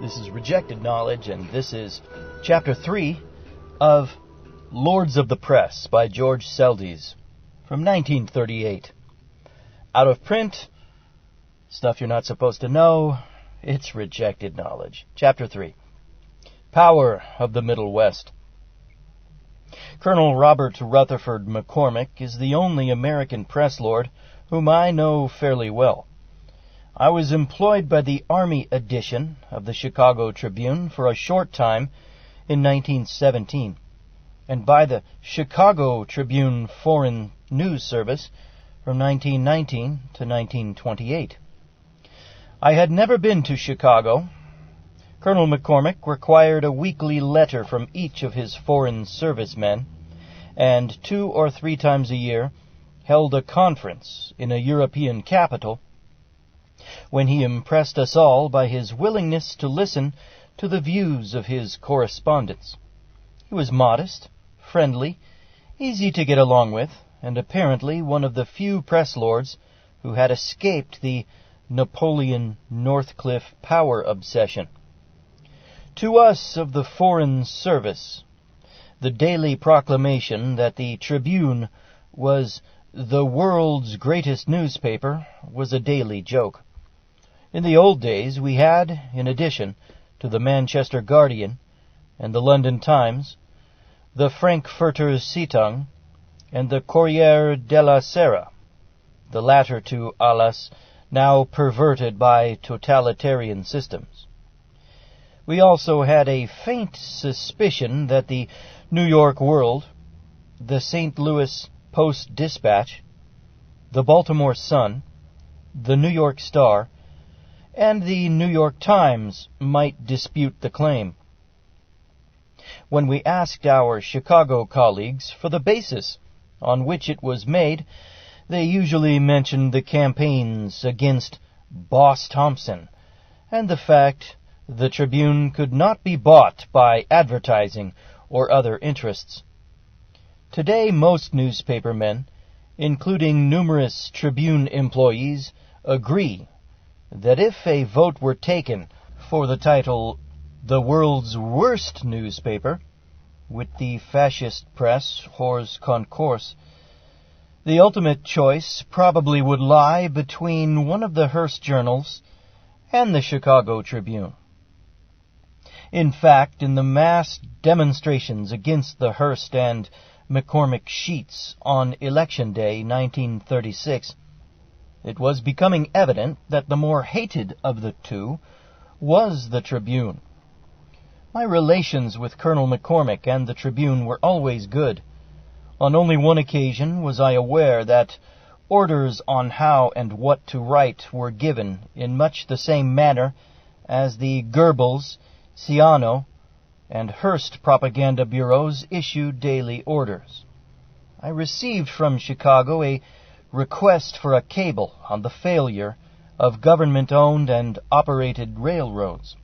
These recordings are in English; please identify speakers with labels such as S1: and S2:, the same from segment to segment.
S1: This is Rejected Knowledge, and this is Chapter 3 of Lords of the Press by George Seldes from 1938. Out of print, stuff you're not supposed to know, it's Rejected Knowledge. Chapter 3. Power of the Middle West. Colonel Robert Rutherford McCormick is the only American press lord whom I know fairly well. I was employed by the Army edition of the Chicago Tribune for a short time in 1917, and by the Chicago Tribune Foreign News Service from 1919 to 1928. I had never been to Chicago. Colonel McCormick required a weekly letter from each of his foreign service men, and 2 or 3 times a year held a conference in a European capital, when he impressed us all by his willingness to listen to the views of his correspondents. He was modest, friendly, easy to get along with, and apparently one of the few press lords who had escaped the Napoleon Northcliffe power obsession. To us of the Foreign Service, the daily proclamation that the Tribune was the world's greatest newspaper was a daily joke. In the old days we had, in addition to the Manchester Guardian and the London Times, the Frankfurter Zeitung and the Corriere della Sera, the latter two, alas, now perverted by totalitarian systems. We also had a faint suspicion that the New York World, the St. Louis Post-Dispatch, the Baltimore Sun, the New York Star, and the New York Times might dispute the claim. When we asked our Chicago colleagues for the basis on which it was made, they usually mentioned the campaigns against Boss Thompson and the fact the Tribune could not be bought by advertising or other interests. Today most newspapermen, including numerous Tribune employees, agree that if a vote were taken for the title The World's Worst Newspaper, with the fascist press hors concourse, the ultimate choice probably would lie between one of the Hearst journals and the Chicago Tribune. In fact, in the mass demonstrations against the Hearst and McCormick sheets on Election Day 1936, it was becoming evident that the more hated of the two was the Tribune. My relations with Colonel McCormick and the Tribune were always good. On only one occasion was I aware that orders on how and what to write were given in much the same manner as the Goebbels, Ciano, and Hearst propaganda bureaus issued daily orders. I received from Chicago a request for a cable on the failure of government-owned and operated railroads.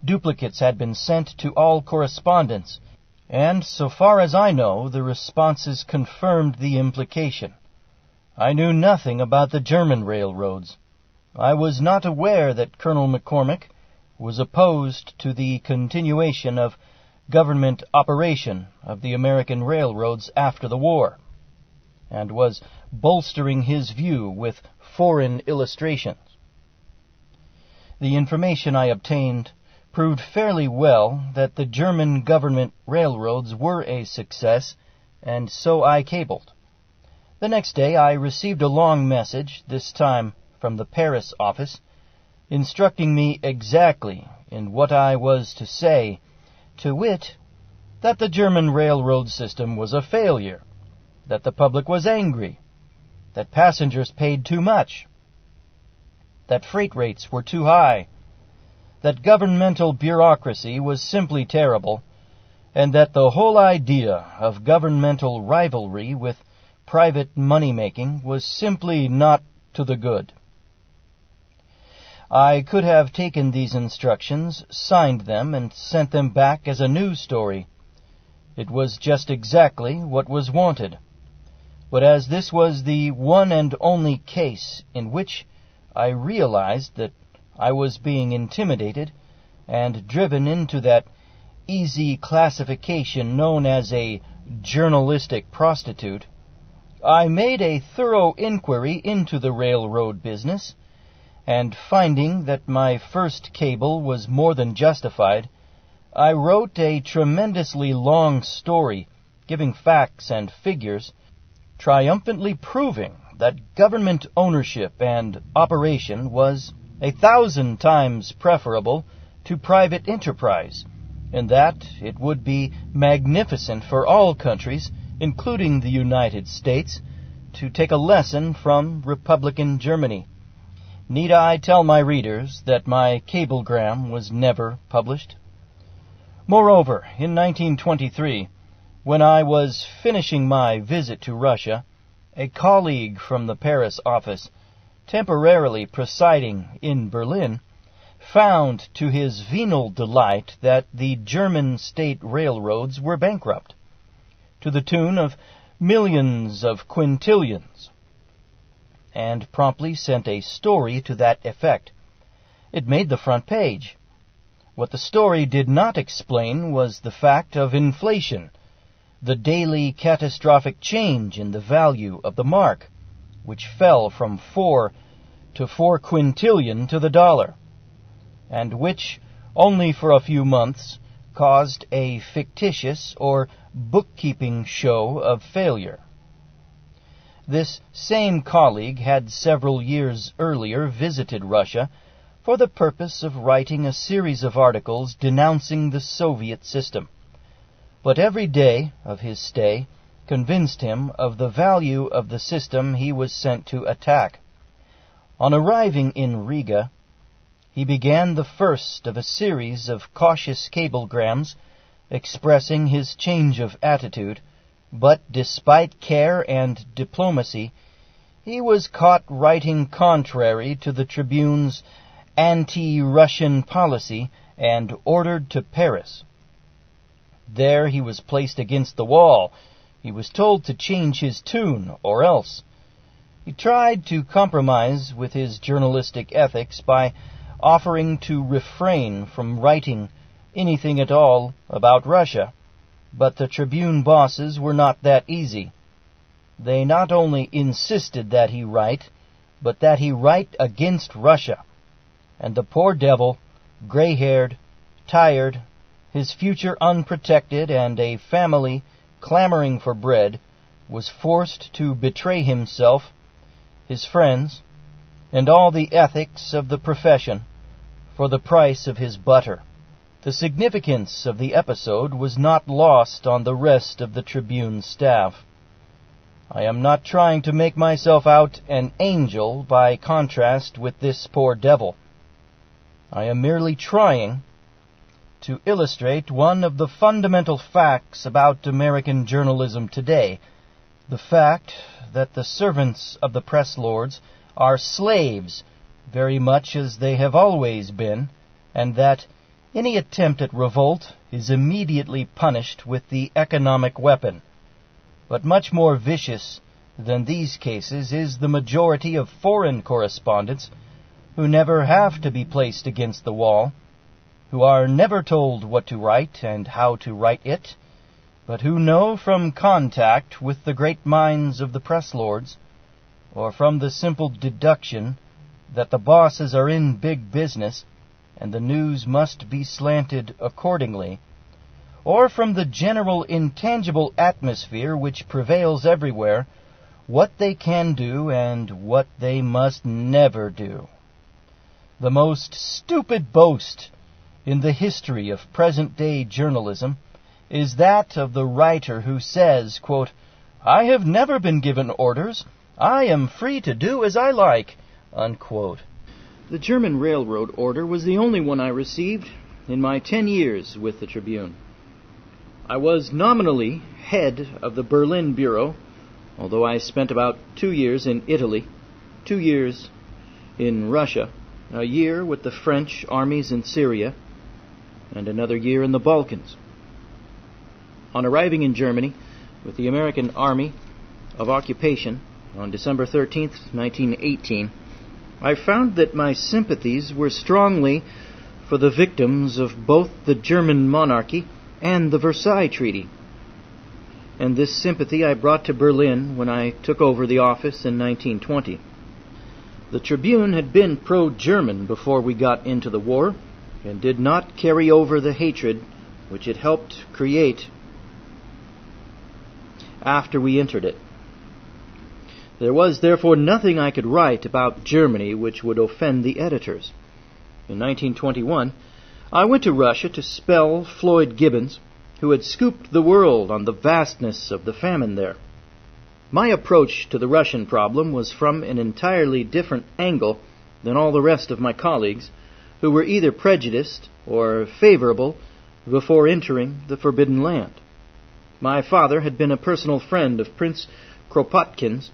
S1: Duplicates had been sent to all correspondents, and, so far as I know, the responses confirmed the implication. I knew nothing about the German railroads. I was not aware that Colonel McCormick was opposed to the continuation of government operation of the American railroads after the war, and was bolstering his view with foreign illustrations. The information I obtained proved fairly well that the German government railroads were a success, and so I cabled. The next day I received a long message, this time from the Paris office, instructing me exactly in what I was to say, to wit, that the German railroad system was a failure, that the public was angry, that passengers paid too much, that freight rates were too high, that governmental bureaucracy was simply terrible, and that the whole idea of governmental rivalry with private money-making was simply not to the good. I could have taken these instructions, signed them, and sent them back as a news story. It was just exactly what was wanted. But as this was the one and only case in which I realized that I was being intimidated, and driven into that easy classification known as a journalistic prostitute, I made a thorough inquiry into the railroad business, and finding that my first cable was more than justified, I wrote a tremendously long story, giving facts and figures, triumphantly proving that government ownership and operation was 1,000 times preferable to private enterprise, and that it would be magnificent for all countries, including the United States, to take a lesson from Republican Germany. Need I tell my readers that my cablegram was never published? Moreover, in 1923, when I was finishing my visit to Russia, a colleague from the Paris office, temporarily presiding in Berlin, found to his venal delight that the German state railroads were bankrupt, to the tune of millions of quintillions, and promptly sent a story to that effect. It made the front page. What the story did not explain was the fact of inflation, the daily catastrophic change in the value of the mark, which fell from 4 to 4 quintillion to the dollar, and which, only for a few months, caused a fictitious or bookkeeping show of failure. This same colleague had several years earlier visited Russia for the purpose of writing a series of articles denouncing the Soviet system. But every day of his stay convinced him of the value of the system he was sent to attack. On arriving in Riga, he began the first of a series of cautious cablegrams expressing his change of attitude, but despite care and diplomacy, he was caught writing contrary to the Tribune's anti-Russian policy and ordered to Paris. There he was placed against the wall. He was told to change his tune, or else. He tried to compromise with his journalistic ethics by offering to refrain from writing anything at all about Russia. But the Tribune bosses were not that easy. They not only insisted that he write, but that he write against Russia. And the poor devil, gray-haired, tired, his future unprotected, and a family clamoring for bread, was forced to betray himself, his friends, and all the ethics of the profession for the price of his butter. The significance of the episode was not lost on the rest of the Tribune staff. I am not trying to make myself out an angel by contrast with this poor devil. I am merely trying to illustrate one of the fundamental facts about American journalism today, the fact that the servants of the press lords are slaves very much as they have always been, and that any attempt at revolt is immediately punished with the economic weapon. But much more vicious than these cases is the majority of foreign correspondents who never have to be placed against the wall, who are never told what to write and how to write it, but who know from contact with the great minds of the press lords, or from the simple deduction that the bosses are in big business and the news must be slanted accordingly, or from the general intangible atmosphere which prevails everywhere, what they can do and what they must never do. The most stupid boast in the history of present-day journalism is that of the writer who says, quote, "I have never been given orders. I am free to do as I like," unquote. The German railroad order was the only one I received in my 10 years with the Tribune. I was nominally head of the Berlin Bureau, although I spent about 2 years in Italy, 2 years in Russia, a year with the French armies in Syria, and another year in the Balkans. On arriving in Germany with the American Army of Occupation on December 13th, 1918, I found that my sympathies were strongly for the victims of both the German monarchy and the Versailles Treaty. And this sympathy I brought to Berlin when I took over the office in 1920. The Tribune had been pro-German before we got into the war, and did not carry over the hatred which it helped create after we entered it. There was therefore nothing I could write about Germany which would offend the editors. In 1921, I went to Russia to spell Floyd Gibbons, who had scooped the world on the vastness of the famine there. My approach to the Russian problem was from an entirely different angle than all the rest of my colleagues, who were either prejudiced or favorable before entering the Forbidden Land. My father had been a personal friend of Prince Kropotkin's,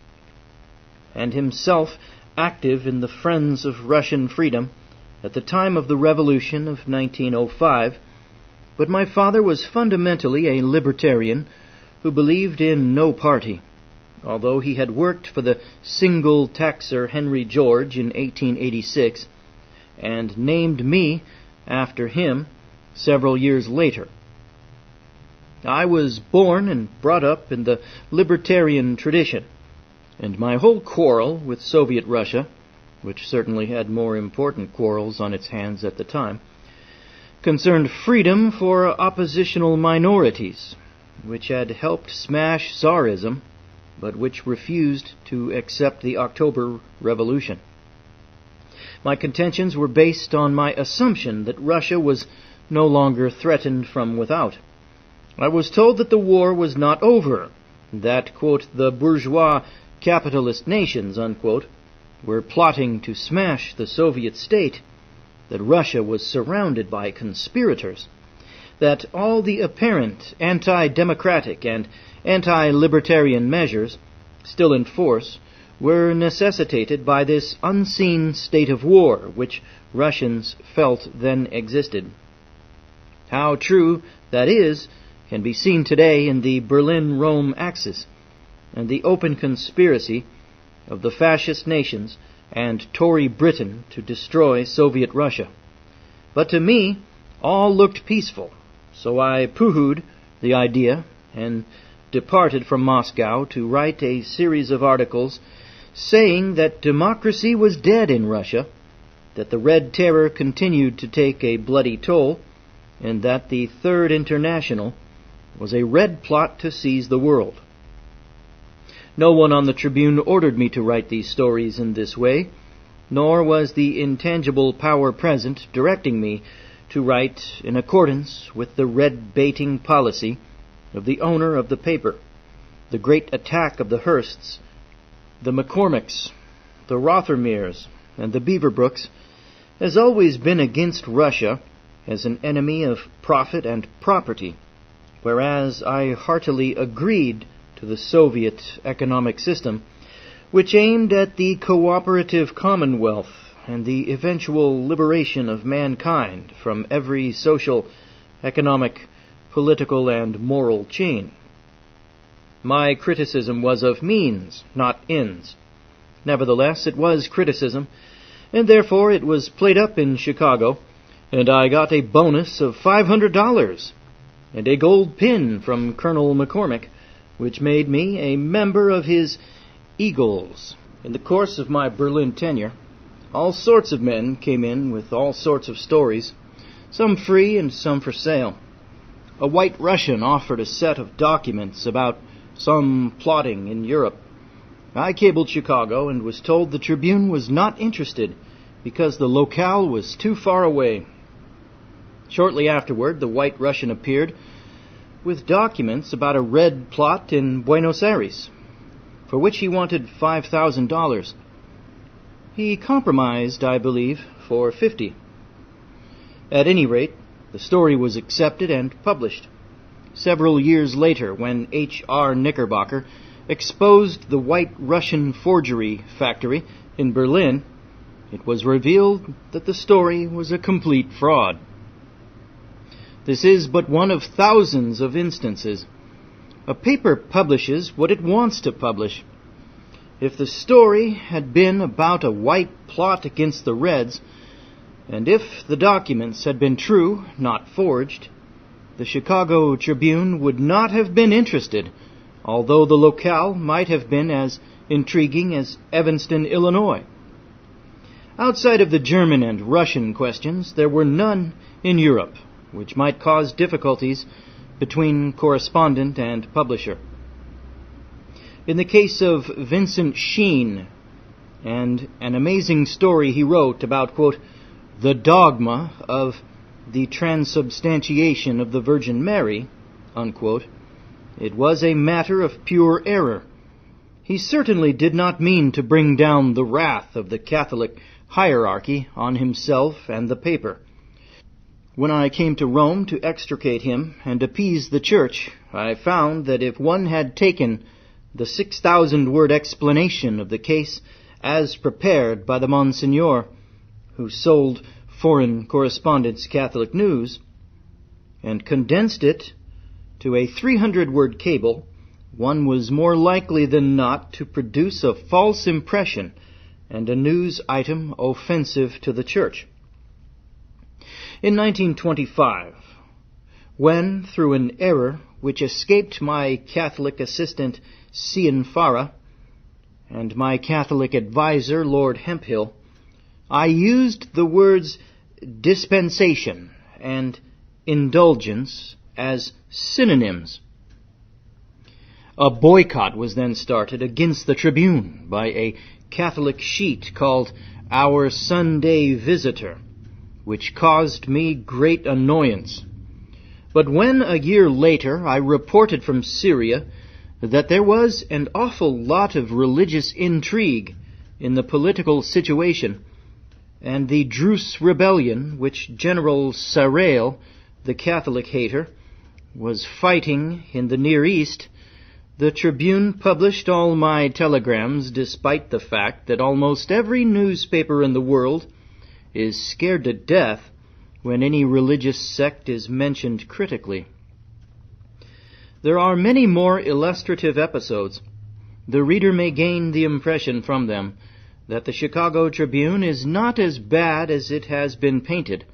S1: and himself active in the Friends of Russian Freedom at the time of the Revolution of 1905, but my father was fundamentally a libertarian who believed in no party, although he had worked for the single taxer Henry George in 1886, and named me after him several years later. I was born and brought up in the libertarian tradition, and my whole quarrel with Soviet Russia, which certainly had more important quarrels on its hands at the time, concerned freedom for oppositional minorities, which had helped smash Tsarism, but which refused to accept the October Revolution. My contentions were based on my assumption that Russia was no longer threatened from without. I was told that the war was not over, that, quote, the bourgeois capitalist nations, unquote, were plotting to smash the Soviet state, that Russia was surrounded by conspirators, that all the apparent anti-democratic and anti-libertarian measures still in force were necessitated by this unseen state of war which Russians felt then existed. How true that is can be seen today in the Berlin-Rome axis and the open conspiracy of the fascist nations and Tory Britain to destroy Soviet Russia. But to me, all looked peaceful, so I pooh-hooed the idea and departed from Moscow to write a series of articles saying that democracy was dead in Russia, that the Red Terror continued to take a bloody toll, and that the Third International was a red plot to seize the world. No one on the Tribune ordered me to write these stories in this way, nor was the intangible power present directing me to write in accordance with the red-baiting policy of the owner of the paper. The great attack of the Hearsts, the McCormicks, the Rothermeres, and the Beaverbrooks has always been against Russia as an enemy of profit and property, whereas I heartily agreed to the Soviet economic system, which aimed at the cooperative commonwealth and the eventual liberation of mankind from every social, economic, political, and moral chain. My criticism was of means, not ends. Nevertheless, it was criticism, and therefore it was played up in Chicago, and I got a bonus of $500 and a gold pin from Colonel McCormick, which made me a member of his Eagles. In the course of my Berlin tenure, all sorts of men came in with all sorts of stories, some free and some for sale. A White Russian offered a set of documents about some plotting in Europe. I cabled Chicago and was told the Tribune was not interested because the locale was too far away. Shortly afterward, the White Russian appeared with documents about a red plot in Buenos Aires, for which he wanted $5,000. He compromised, I believe, for $50. At any rate, the story was accepted and published. Several years later, when H.R. Knickerbocker exposed the White Russian forgery factory in Berlin, it was revealed that the story was a complete fraud. This is but one of thousands of instances. A paper publishes what it wants to publish. If the story had been about a white plot against the Reds, And if the documents had been true, not forged, the Chicago Tribune would not have been interested, although the locale might have been as intriguing as Evanston, Illinois. Outside of the German and Russian questions, there were none in Europe, which might cause difficulties between correspondent and publisher. In the case of Vincent Sheen and an amazing story he wrote about, quote, the dogma of the transubstantiation of the Virgin Mary, unquote, it was a matter of pure error. He certainly did not mean to bring down the wrath of the Catholic hierarchy on himself and the paper. When I came to Rome to extricate him and appease the Church, I found that if one had taken the 6,000-word explanation of the case as prepared by the Monsignor who sold Foreign Correspondence Catholic News and condensed it to a 300-word cable, one was more likely than not to produce a false impression and a news item offensive to the Church. In 1925, when, through an error which escaped my Catholic assistant Cian Farah and my Catholic advisor Lord Hemphill, I used the words dispensation and indulgence as synonyms. A boycott was then started against the Tribune by a Catholic sheet called Our Sunday Visitor, which caused me great annoyance. But when a year later I reported from Syria that there was an awful lot of religious intrigue in the political situation, and the Druze rebellion, which General Sarail, the Catholic hater, was fighting in the Near East, the Tribune published all my telegrams despite the fact that almost every newspaper in the world is scared to death when any religious sect is mentioned critically. There are many more illustrative episodes. The reader may gain the impression from them that the Chicago Tribune is not as bad as it has been painted,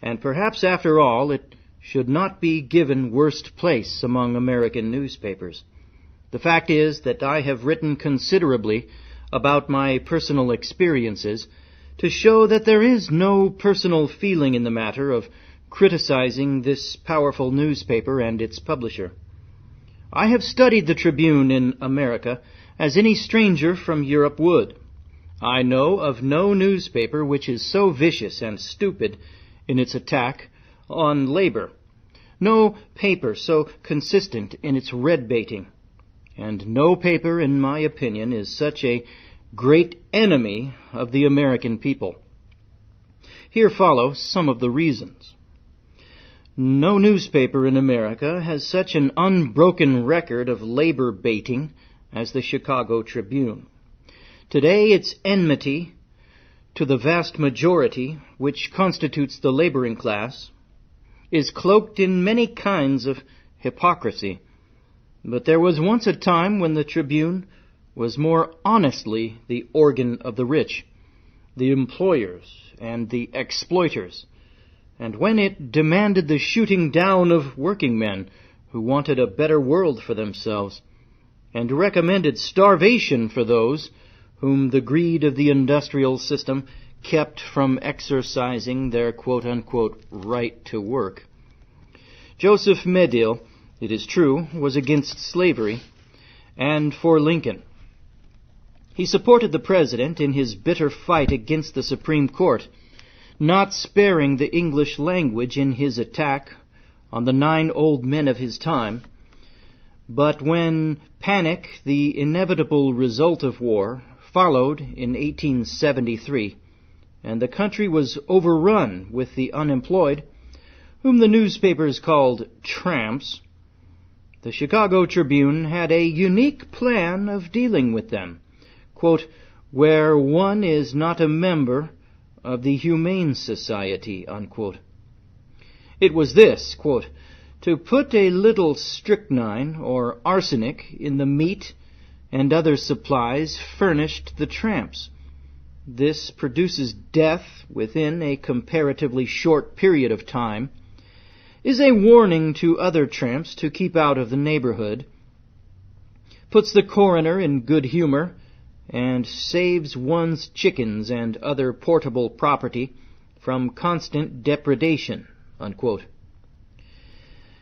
S1: and perhaps after all it should not be given worst place among American newspapers. The fact is that I have written considerably about my personal experiences to show that there is no personal feeling in the matter of criticizing this powerful newspaper and its publisher. I have studied the Tribune in America as any stranger from Europe would. I know of no newspaper which is so vicious and stupid in its attack on labor, no paper so consistent in its red-baiting, and no paper, in my opinion, is such a great enemy of the American people. Here follow some of the reasons. No newspaper in America has such an unbroken record of labor baiting as the Chicago Tribune. Today its enmity to the vast majority, which constitutes the laboring class, is cloaked in many kinds of hypocrisy. But there was once a time when the Tribune was more honestly the organ of the rich, the employers, and the exploiters, and when it demanded the shooting down of working men who wanted a better world for themselves, and recommended starvation for those whom the greed of the industrial system kept from exercising their quote-unquote right to work. Joseph Medill, it is true, was against slavery and for Lincoln. He supported the president in his bitter fight against the Supreme Court, not sparing the English language in his attack on the 9 old men of his time. But when panic, the inevitable result of war, followed in 1873, and the country was overrun with the unemployed, whom the newspapers called tramps, the Chicago Tribune had a unique plan of dealing with them, quote, where one is not a member of the Humane Society, unquote. It was this, quote, to put a little strychnine or arsenic in the meat and other supplies furnished the tramps, this produces death within a comparatively short period of time, is a warning to other tramps to keep out of the neighborhood, puts the coroner in good humor, and saves one's chickens and other portable property from constant depredation, unquote.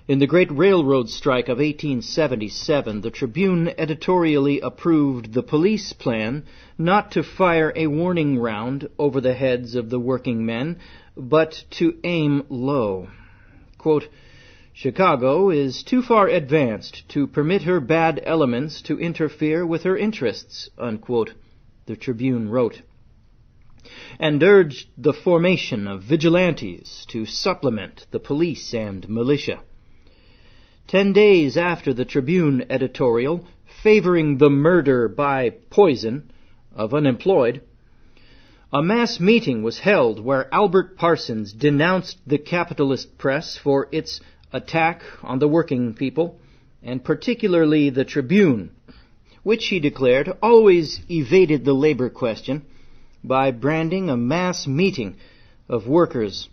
S1: In the great railroad strike of 1877, the Tribune editorially approved the police plan not to fire a warning round over the heads of the working men, but to aim low. Quote, Chicago is too far advanced to permit her bad elements to interfere with her interests, unquote, the Tribune wrote, and urged the formation of vigilantes to supplement the police and militia. 10 days after the Tribune editorial favoring the murder by poison of unemployed, a mass meeting was held where Albert Parsons denounced the capitalist press for its attack on the working people, and particularly the Tribune, which he declared always evaded the labor question by branding a mass meeting of workers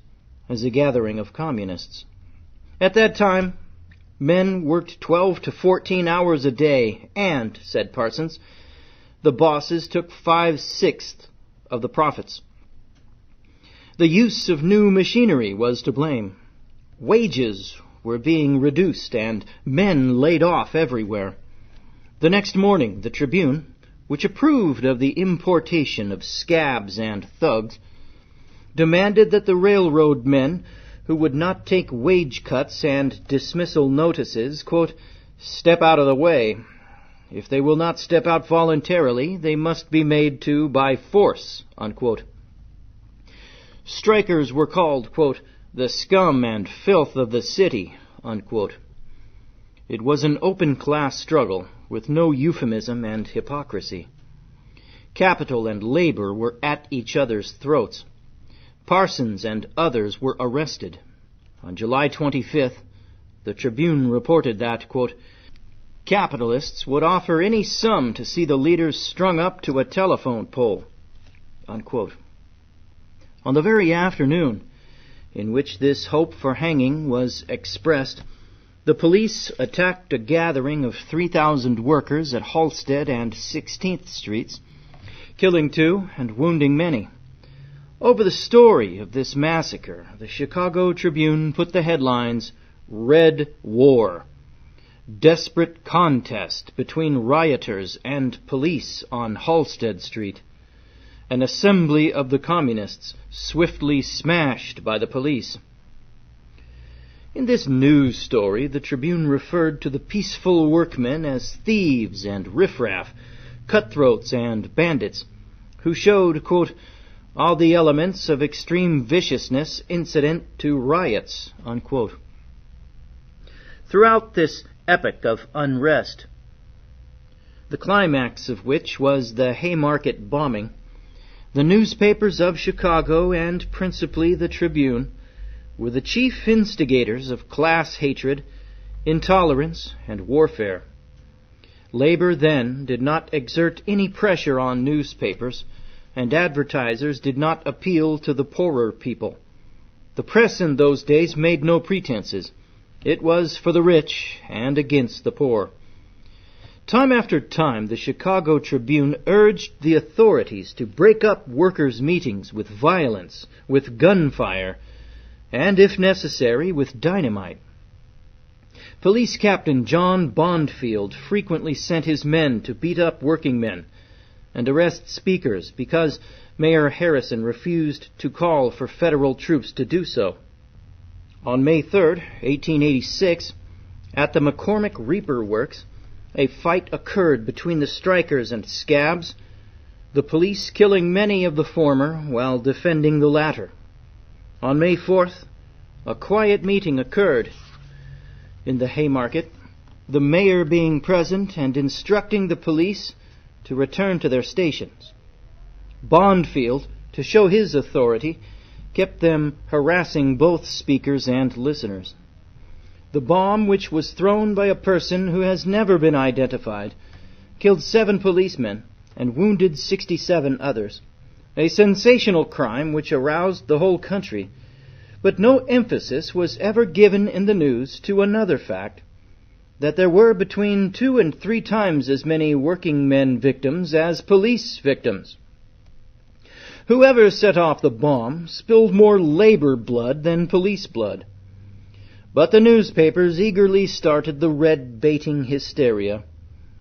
S1: as a gathering of communists. At that time, men worked 12 to 14 hours a day, and, said Parsons, the bosses took 5/6 of the profits. The use of new machinery was to blame. Wages were being reduced and men laid off everywhere. The next morning, the Tribune, which approved of the importation of scabs and thugs, demanded that the railroad men who would not take wage cuts and dismissal notices, quote, step out of the way. If they will not step out voluntarily, they must be made to by force, unquote. Strikers were called, quote, the scum and filth of the city, unquote. It was an open class struggle with no euphemism and hypocrisy. Capital and labor were at each other's throats. Parsons and others were arrested. On July 25th, the Tribune reported that, quote, capitalists would offer any sum to see the leaders strung up to a telephone pole, unquote. On the very afternoon in which this hope for hanging was expressed, the police attacked a gathering of 3,000 workers at Halsted and 16th Streets, killing 2 and wounding many. Over the story of this massacre, the Chicago Tribune put the headlines, Red War, desperate contest between rioters and police on Halsted Street, an assembly of the communists swiftly smashed by the police. In this news story, the Tribune referred to the peaceful workmen as thieves and riffraff, cutthroats and bandits, who showed, quote, all the elements of extreme viciousness incident to riots, unquote. Throughout this epoch of unrest, the climax of which was the Haymarket bombing, the newspapers of Chicago, and principally the Tribune, were the chief instigators of class hatred, intolerance, and warfare. Labor then did not exert any pressure on newspapers, and advertisers did not appeal to the poorer people. The press in those days made no pretenses. It was for the rich and against the poor. Time after time, the Chicago Tribune urged the authorities to break up workers' meetings with violence, with gunfire, and, if necessary, with dynamite. Police Captain John Bondfield frequently sent his men to beat up working men and arrest speakers because Mayor Harrison refused to call for federal troops to do so. On May 3rd, 1886, at the McCormick Reaper Works, a fight occurred between the strikers and scabs, the police killing many of the former while defending the latter. On May 4th, a quiet meeting occurred in the Haymarket, the mayor being present and instructing the police to return to their stations. Bondfield, to show his authority, kept them harassing both speakers and listeners. The bomb, which was thrown by a person who has never been identified, killed 7 policemen and wounded 67 others.
S2: a sensational crime which aroused the whole country, but no emphasis was ever given in the news to another fact, that there were between 2 and 3 times as many working men victims as police victims. Whoever set off the bomb spilled more labor blood than police blood. But the newspapers eagerly started the red-baiting hysteria.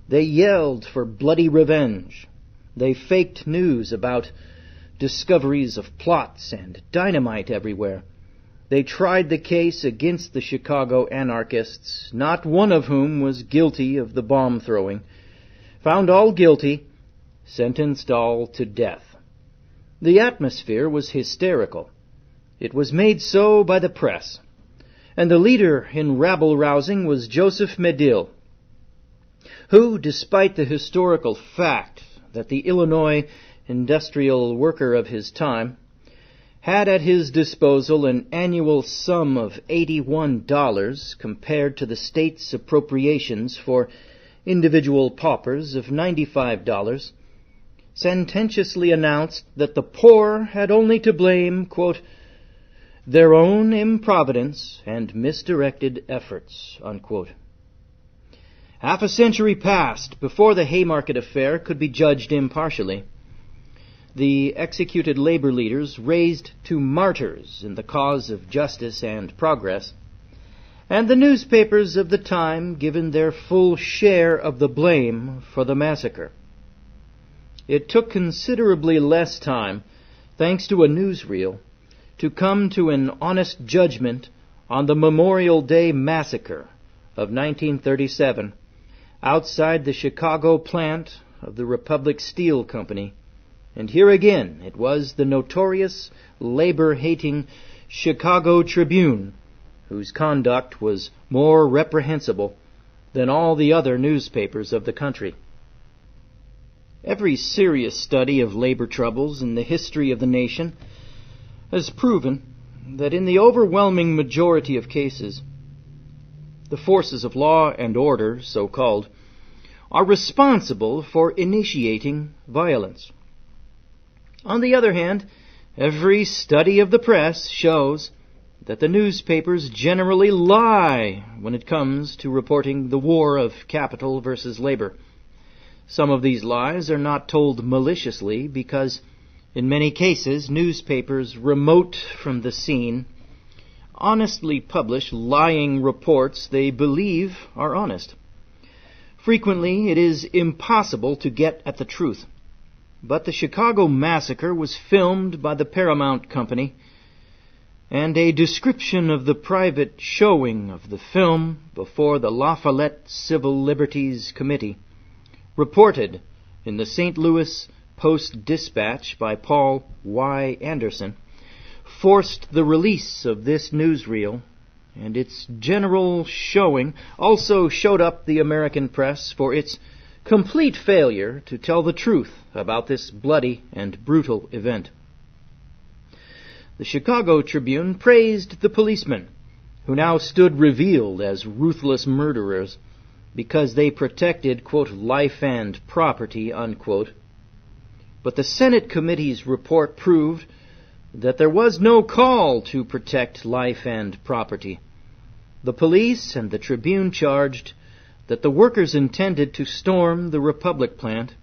S2: They yelled for bloody revenge. They faked news about discoveries of plots and dynamite everywhere. They tried the case against the Chicago anarchists, not one of whom was guilty of the bomb throwing. Found all guilty, sentenced all to death. The atmosphere was hysterical. It was made so by the press. And the leader in rabble-rousing was Joseph Medill, who, despite the historical fact that the Illinois industrial worker of his time had at his disposal an annual sum of $81 compared to the state's appropriations for individual paupers of $95, sententiously announced that the poor had only to blame, quote, their own improvidence and misdirected efforts, unquote. Half a century passed before the Haymarket affair could be judged impartially. The executed labor leaders raised to martyrs in the cause of justice and progress, and the newspapers of the time given their full share of the blame for the massacre. It took considerably less time, thanks to a newsreel, to come to an honest judgment on the Memorial Day massacre of 1937 outside the Chicago plant of the Republic Steel Company. And here again it was the notorious labor-hating Chicago Tribune whose conduct was more reprehensible than all the other newspapers of the country. Every serious study of labor troubles in the history of the nation has proven that in the overwhelming majority of cases, the forces of law and order, so-called, are responsible for initiating violence. On the other hand, every study of the press shows that the newspapers generally lie when it comes to reporting the war of capital versus labor. Some of these lies are not told maliciously because in many cases, newspapers remote from the scene honestly publish lying reports they believe are honest. Frequently, it is impossible to get at the truth. But the Chicago massacre was filmed by the Paramount Company, and a description of the private showing of the film before the Lafayette Civil Liberties Committee, reported in the St. Louis Post-Dispatch by Paul Y. Anderson, forced the release of this newsreel, and its general showing also showed up the American press for its complete failure to tell the truth about this bloody and brutal event. The Chicago Tribune praised the policemen, who now stood revealed as ruthless murderers because they protected, quote, life and property, unquote. But the Senate committee's report proved that there was no call to protect life and property. The police and the Tribune charged that the workers intended to storm the Republic plant,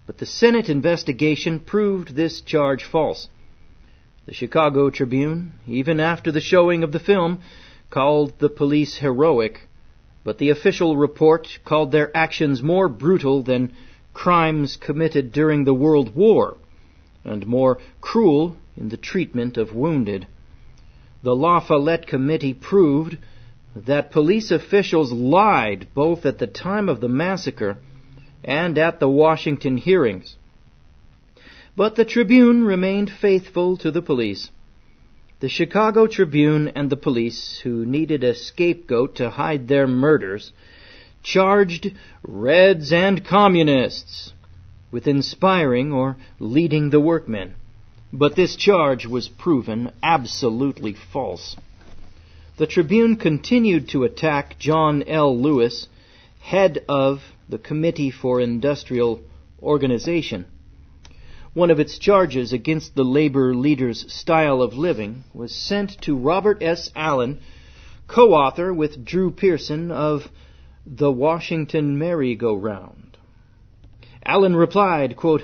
S2: but the Senate investigation proved this charge false. The Chicago Tribune, even after the showing of the film, called the police heroic, but the official report called their actions more brutal than crimes committed during the World War, and more cruel in the treatment of wounded. The Lafayette Committee proved that police officials lied both at the time of the massacre and at the Washington hearings. But the Tribune remained faithful to the police. The Chicago Tribune and the police, who needed a scapegoat to hide their murders, charged Reds and Communists with inspiring or leading the workmen. But this charge was proven absolutely false. The Tribune continued to attack John L. Lewis, head of the Committee for Industrial Organization. one of its charges against the labor leader's style of living was sent to Robert S. Allen, co-author with Drew Pearson of The Washington Merry-Go-Round. Allen replied, quote,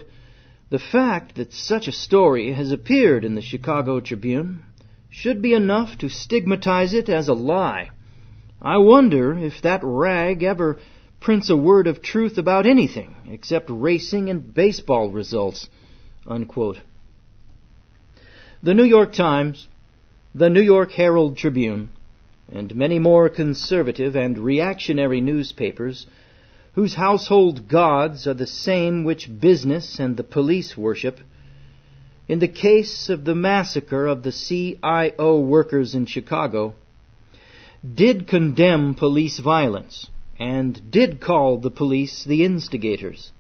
S2: "The fact that such a story has appeared in the Chicago Tribune should be enough to stigmatize it as a lie. I wonder if that rag ever prints a word of truth about anything except racing and baseball results," unquote. The New York Times, the New York Herald Tribune, and many more conservative and reactionary newspapers whose household gods are the same which business and the police worship, in the case of the massacre of the CIO workers in Chicago, did condemn police violence and did call the police the instigators.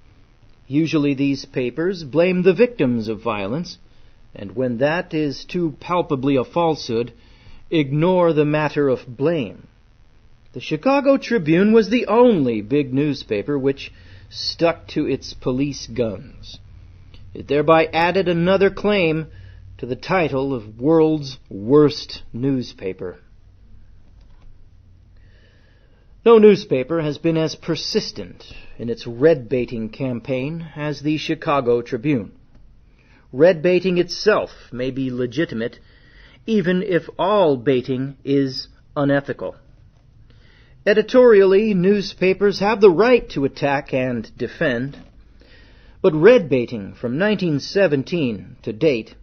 S2: Usually these papers blame the victims of violence, and when that is too palpably a falsehood, ignore the matter of blame. The Chicago Tribune was the only big newspaper which stuck to its police guns. It thereby added another claim to the title of world's worst newspaper. No newspaper has been as persistent in its red-baiting campaign as the Chicago Tribune. Red-baiting itself may be legitimate, even if all baiting is unethical. Editorially, newspapers have the right to attack and defend, but red-baiting from 1917 to date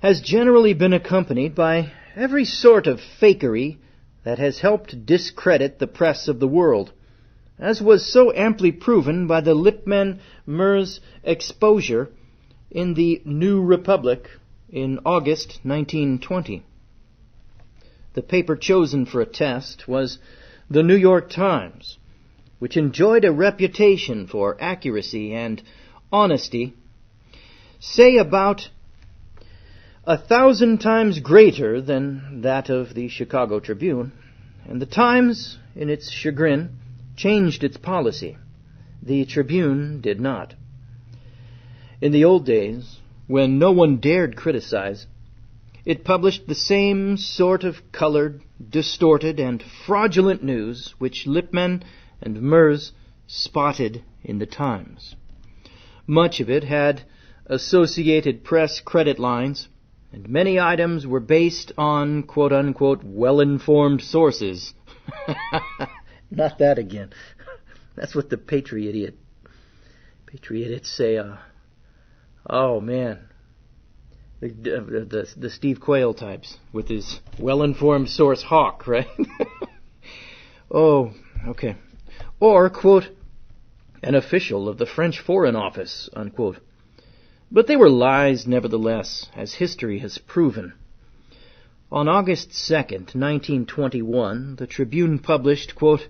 S2: has generally been accompanied by every sort of fakery that has helped discredit the press of the world, as was so amply proven by the Lippmann-Merz exposure in the New Republic in August 1920. The paper chosen for a test was the New York Times, which enjoyed a reputation for accuracy and honesty, say about 1,000 times greater than that of the Chicago Tribune, and the Times, in its chagrin, changed its policy. The Tribune did not. In the old days, when no one dared criticize, it published the same sort of colored, distorted, and fraudulent news which Lippmann and Merz spotted in the Times. Much of it had Associated Press credit lines, and many items were based on quote-unquote well-informed sources. Not that again. That's what the patriots say. Oh man, the Steve Quayle types with his well-informed source hawk, right? Oh, okay. Or, quote, an official of the French Foreign Office, unquote. But they were lies nevertheless, as history has proven. On August 2nd, 1921, the Tribune published, quote,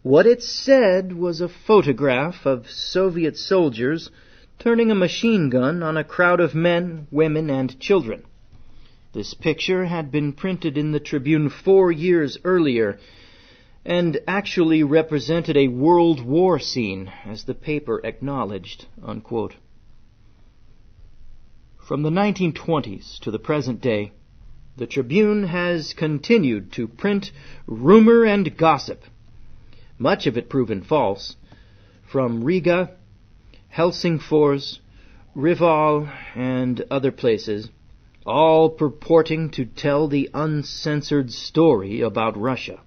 S2: what it said was a photograph of Soviet soldiers turning a machine gun on a crowd of men, women, and children. This picture had been printed in the Tribune 4 years earlier and actually represented a World War scene, as the paper acknowledged, unquote. From the 1920s to the present day, the Tribune has continued to print rumor and gossip, much of it proven false, from Riga, Helsingfors, Rival, and other places, all purporting to tell the uncensored story about Russia.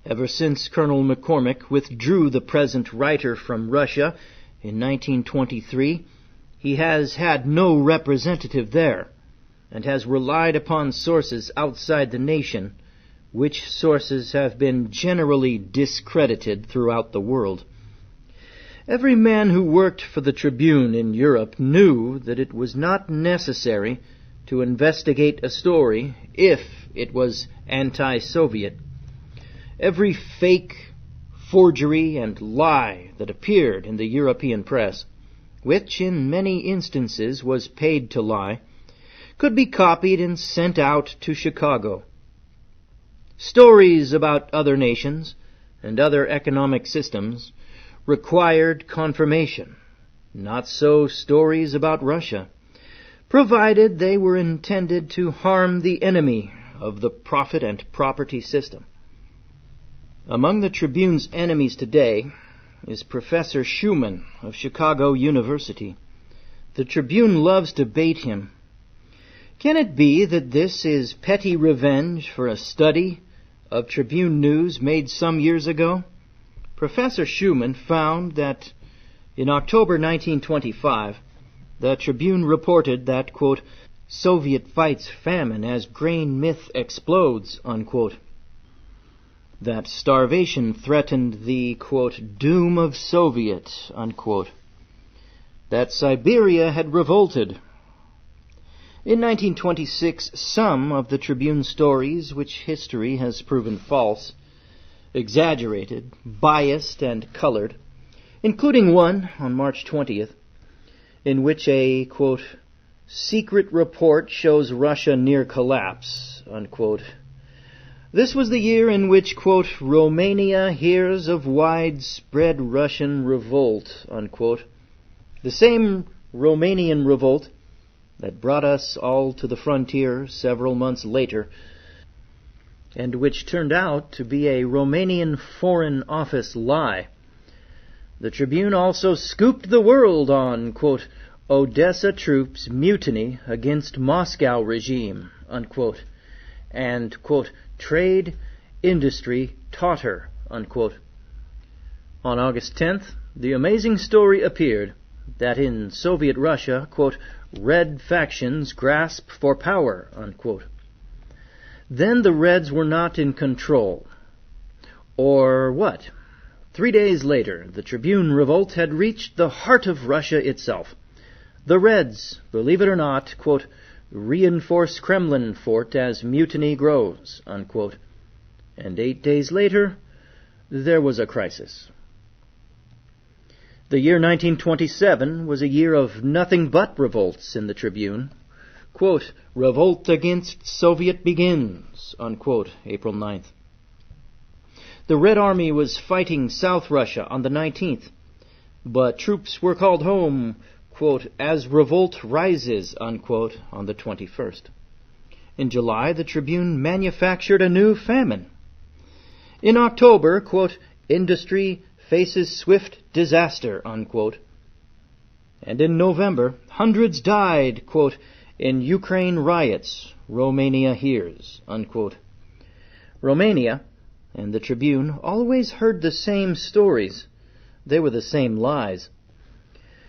S2: Ever since Colonel McCormick withdrew the present writer from Russia in 1923, he has had no representative there, and has relied upon sources outside the nation, which sources have been generally discredited throughout the world. Every man who worked for the Tribune in Europe knew that it was not necessary to investigate a story if it was anti-Soviet. Every fake, forgery, and lie that appeared in the European press, which in many instances was paid to lie, could be copied and sent out to Chicago. Stories about other nations and other economic systems required confirmation, Not so stories about Russia, provided they were intended to harm the enemy of the profit and property system. Among the Tribune's enemies today is Professor Schumann of Chicago University. The Tribune loves to bait him. Can it be that this is petty revenge for a study of Tribune news made some years ago? Professor Schumann found that in October 1925, the Tribune reported that, quote, Soviet fights famine as grain myth explodes, unquote. That starvation threatened the, quote, doom of Soviet, unquote. That Siberia had revolted. In 1926, some of the Tribune stories, which history has proven false, exaggerated, biased, and colored, including one on March 20th, in which a, quote, secret report shows Russia near collapse, unquote. This was the year in which, quote, Romania hears of widespread Russian revolt, unquote. The same Romanian revolt that brought us all to the frontier several months later, and which turned out to be a Romanian Foreign Office lie. The Tribune also scooped the world on, quote, Odessa troops mutiny against Moscow regime, unquote, and, quote, trade, industry totter, unquote. On August 10th, the amazing story appeared that in Soviet Russia, quote, red factions grasp for power, unquote. Then the Reds were not in control. Or what? 3 days later, the Tribune revolt had reached the heart of Russia itself. The Reds, believe it or not, quote, reinforce Kremlin fort as mutiny grows, unquote. And 8 days later, there was a crisis. The year 1927 was a year of nothing but revolts in the Tribune. Quote, revolt against Soviet begins, unquote, April 9th. The Red Army was fighting South Russia on the 19th, but troops were called home, quote, as revolt rises, unquote, on the 21st. In July, the Tribune manufactured a new famine. In October, quote, industry faces swift disaster, unquote. And in November, hundreds died, quote, in Ukraine riots, Romania hears, unquote. Romania and the Tribune always heard the same stories. They were the same lies.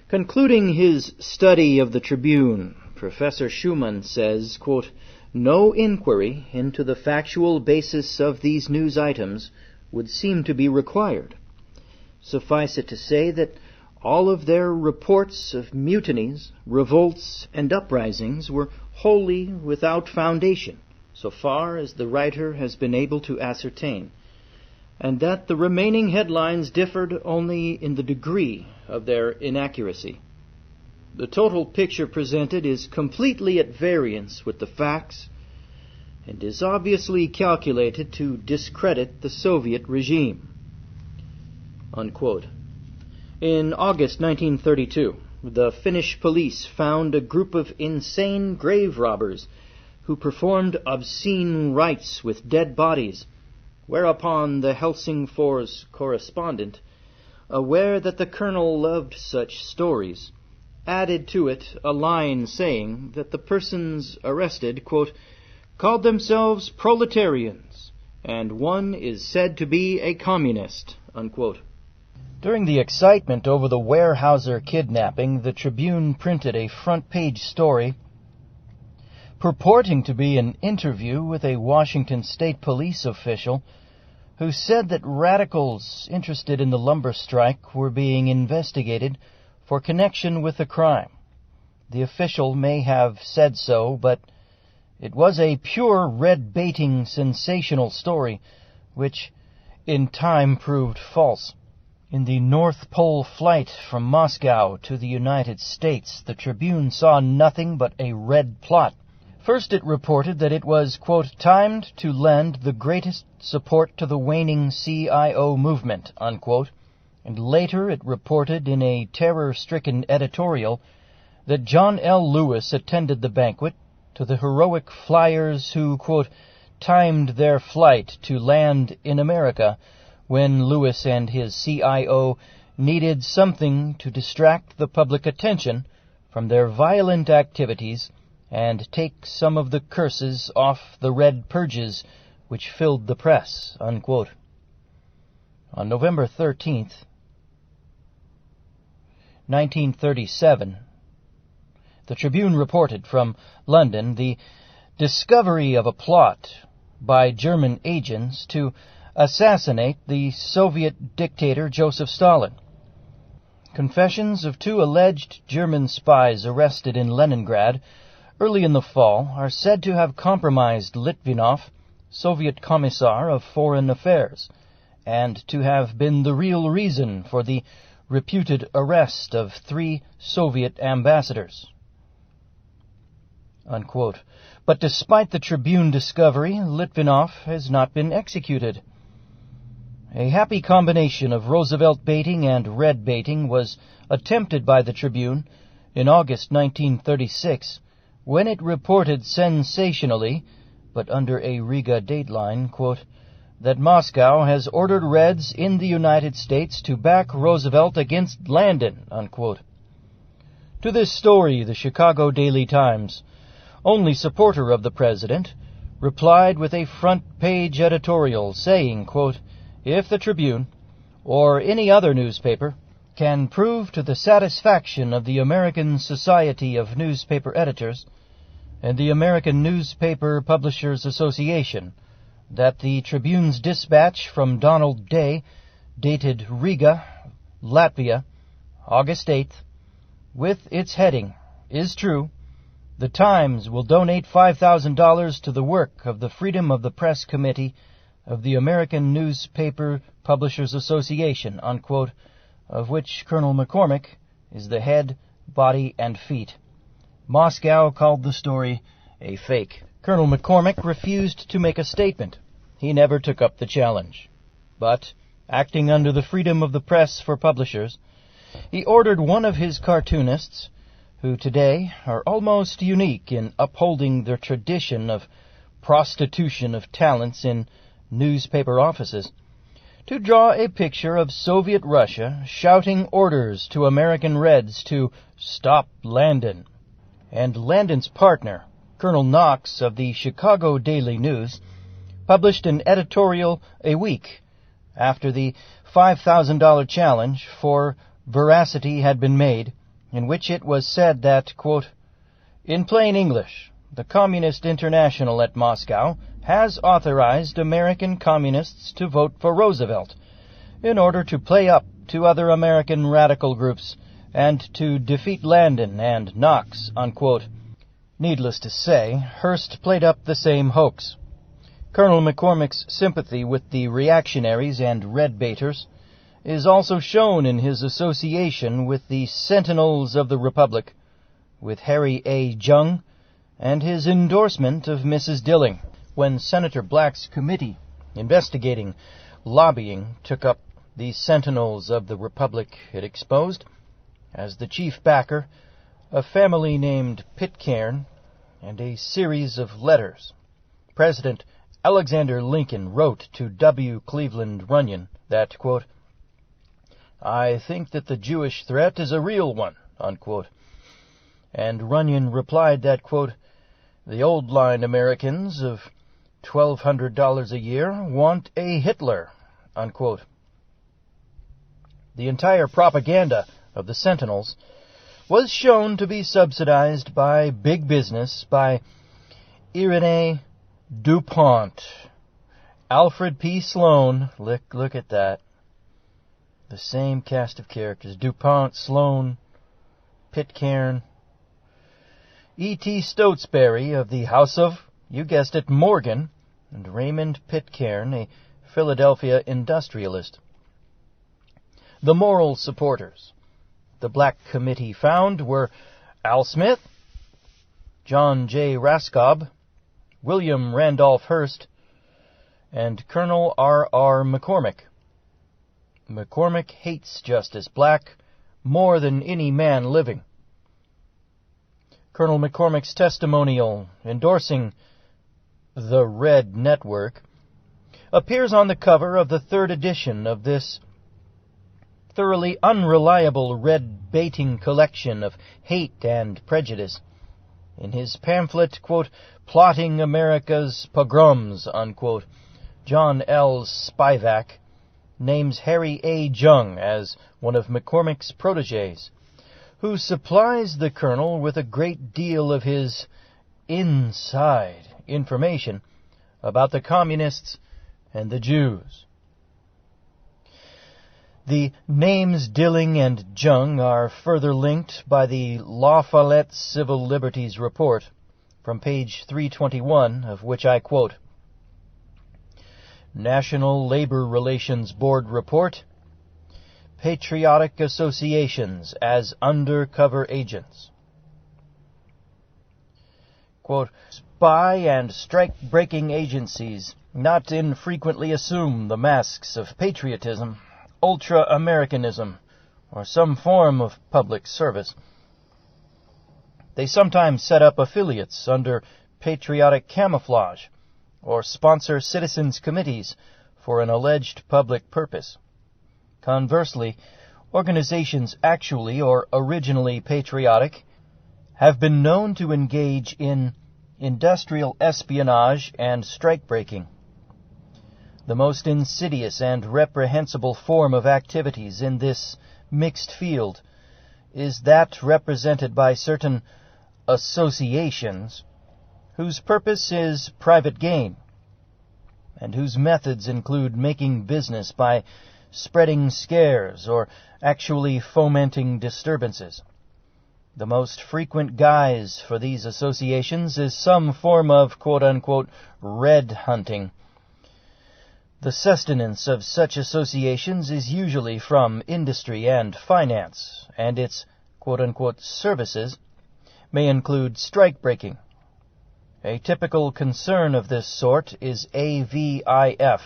S2: Concluding his study of the Tribune, Professor Schumann says, quote, no inquiry into the factual basis of these news items would seem to be required. Suffice it to say that all of their reports of mutinies, revolts, and uprisings were wholly without foundation, so far as the writer has been able to ascertain, and that the remaining headlines differed only in the degree of their inaccuracy. The total picture presented is completely at variance with the facts and is obviously calculated to discredit the Soviet regime, unquote. In August 1932, the Finnish police found a group of insane grave robbers who performed obscene rites with dead bodies, whereupon the Helsingfors correspondent, aware that the colonel loved such stories, added to it a line saying that the persons arrested, quote, called themselves proletarians, and one is said to be a communist, unquote.
S1: During the excitement over the Weyerhaeuser kidnapping, the Tribune printed a front-page story purporting to be an interview with a Washington state police official who said that radicals interested in the lumber strike were being investigated for connection with the crime. The official may have said so, but it was a pure red-baiting sensational story, which in time proved false. In the North Pole flight from Moscow to the United States, the Tribune saw nothing but a red plot. First it reported that it was, quote, timed to lend the greatest support to the waning CIO movement, unquote, and later it reported in a terror-stricken editorial that John L. Lewis attended the banquet to the heroic flyers who, quote, timed their flight to land in America when Lewis and his CIO needed something to distract the public attention from their violent activities and take some of the curses off the red purges which filled the press, unquote. On November 13th, 1937, the Tribune reported from London the discovery of a plot by German agents to assassinate the Soviet dictator Joseph Stalin. Confessions of two alleged German spies arrested in Leningrad early in the fall are said to have compromised Litvinov, Soviet Commissar of Foreign Affairs, and to have been the real reason for the reputed arrest of 3 Soviet ambassadors, unquote. But despite the Tribune discovery, Litvinov has not been executed. A happy combination of Roosevelt baiting and red baiting was attempted by the Tribune in August 1936, when it reported sensationally, but under a Riga dateline, quote, that Moscow has ordered Reds in the United States to back Roosevelt against Landon, unquote. To this story, the Chicago Daily Times, only supporter of the president, replied with a front-page editorial saying, quote, if the Tribune, or any other newspaper, can prove to the satisfaction of the American Society of Newspaper Editors and the American Newspaper Publishers Association that the Tribune's dispatch from Donald Day, dated Riga, Latvia, August 8th, with its heading, is true, the Times will donate $5,000 to the work of the Freedom of the Press Committee of the American Newspaper Publishers Association, unquote, of which Colonel McCormick is the head, body, and feet. Moscow called the story a fake. Colonel McCormick refused to make a statement. He never took up the challenge. But, acting under the freedom of the press for publishers, he ordered one of his cartoonists, who today are almost unique in upholding their tradition of prostitution of talents in newspaper offices, to draw a picture of Soviet Russia shouting orders to American Reds to stop Landon. And Landon's partner, Colonel Knox of the Chicago Daily News, published an editorial a week after the $5,000 challenge for veracity had been made, in which it was said that, quote, in plain English, the Communist International at Moscow has authorized American communists to vote for Roosevelt in order to play up to other American radical groups and to defeat Landon and Knox, unquote. Needless to say, Hearst played up the same hoax. Colonel McCormick's sympathy with the reactionaries and red baiters is also shown in his association with the Sentinels of the Republic, with Harry A. Jung, and his endorsement of Mrs. Dilling, when Senator Black's committee investigating lobbying took up the Sentinels of the Republic, it exposed, as the chief backer, a family named Pitcairn, and a series of letters. President Alexander Lincoln wrote to W. Cleveland Runyon that, quote, I think that the Jewish threat is a real one, unquote. And Runyon replied that, quote, the old-line Americans of $1,200 a year want a Hitler, unquote. The entire propaganda of the Sentinels was shown to be subsidized by big business, by Irene DuPont, Alfred P. Sloan, look at that, the same cast of characters, DuPont, Sloan, Pitcairn, E.T. Stotesbury of the House of, you guessed it, Morgan, and Raymond Pitcairn, a Philadelphia industrialist. The moral supporters the Black Committee found were Al Smith, John J. Raskob, William Randolph Hearst, and Colonel R. R. McCormick. McCormick hates Justice Black more than any man living. Colonel McCormick's testimonial endorsing the Red Network appears on the cover of the 3rd edition of this thoroughly unreliable red-baiting collection of hate and prejudice. In his pamphlet, quote, Plotting America's Pogroms, unquote, John L. Spivak names Harry A. Jung as one of McCormick's protégés, who supplies the colonel with a great deal of his inside information about the communists and the Jews. The names Dilling and Jung are further linked by the La Follette Civil Liberties Report from page 321, of which I quote, National Labor Relations Board Report, Patriotic Associations as Undercover Agents. Quote, Spy and strike-breaking agencies not infrequently assume the masks of patriotism, ultra-Americanism, or some form of public service. They sometimes set up affiliates under patriotic camouflage, or sponsor citizens' committees for an alleged public purpose. Conversely, organizations actually or originally patriotic have been known to engage in industrial espionage and strike-breaking. The most insidious and reprehensible form of activities in this mixed field is that represented by certain associations whose purpose is private gain, and whose methods include making business by spreading scares or actually fomenting disturbances. The most frequent guise for these associations is some form of quote-unquote red hunting. The sustenance of such associations is usually from industry and finance, and its quote-unquote services may include strike-breaking. A typical concern of this sort is AVIF,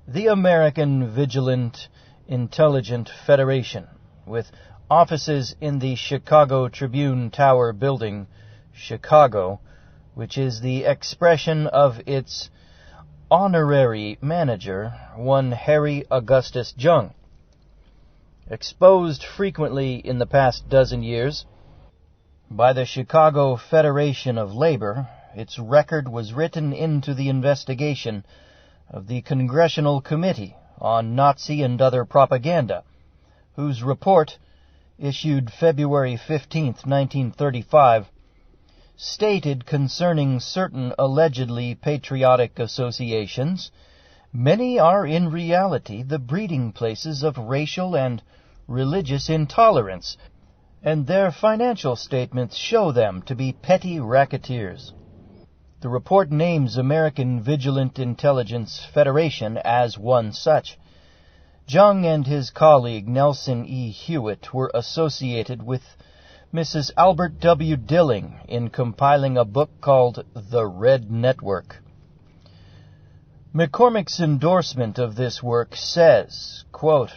S1: the American Vigilant Intelligence Federation, with offices in the Chicago Tribune Tower building, Chicago, which is the expression of its honorary manager, one Harry Augustus Jung. Exposed frequently in the past dozen years by the Chicago Federation of Labor, its record was written into the investigation of the Congressional Committee on Nazi and Other Propaganda, whose report, issued February 15, 1935, stated concerning certain allegedly patriotic associations, many are in reality the breeding places of racial and religious intolerance, and their financial statements show them to be petty racketeers. The report names American Vigilant Intelligence Federation as one such. Jung and his colleague Nelson E. Hewitt were associated with Mrs. Albert W. Dilling in compiling a book called The Red Network. McCormick's endorsement of this work says, quote,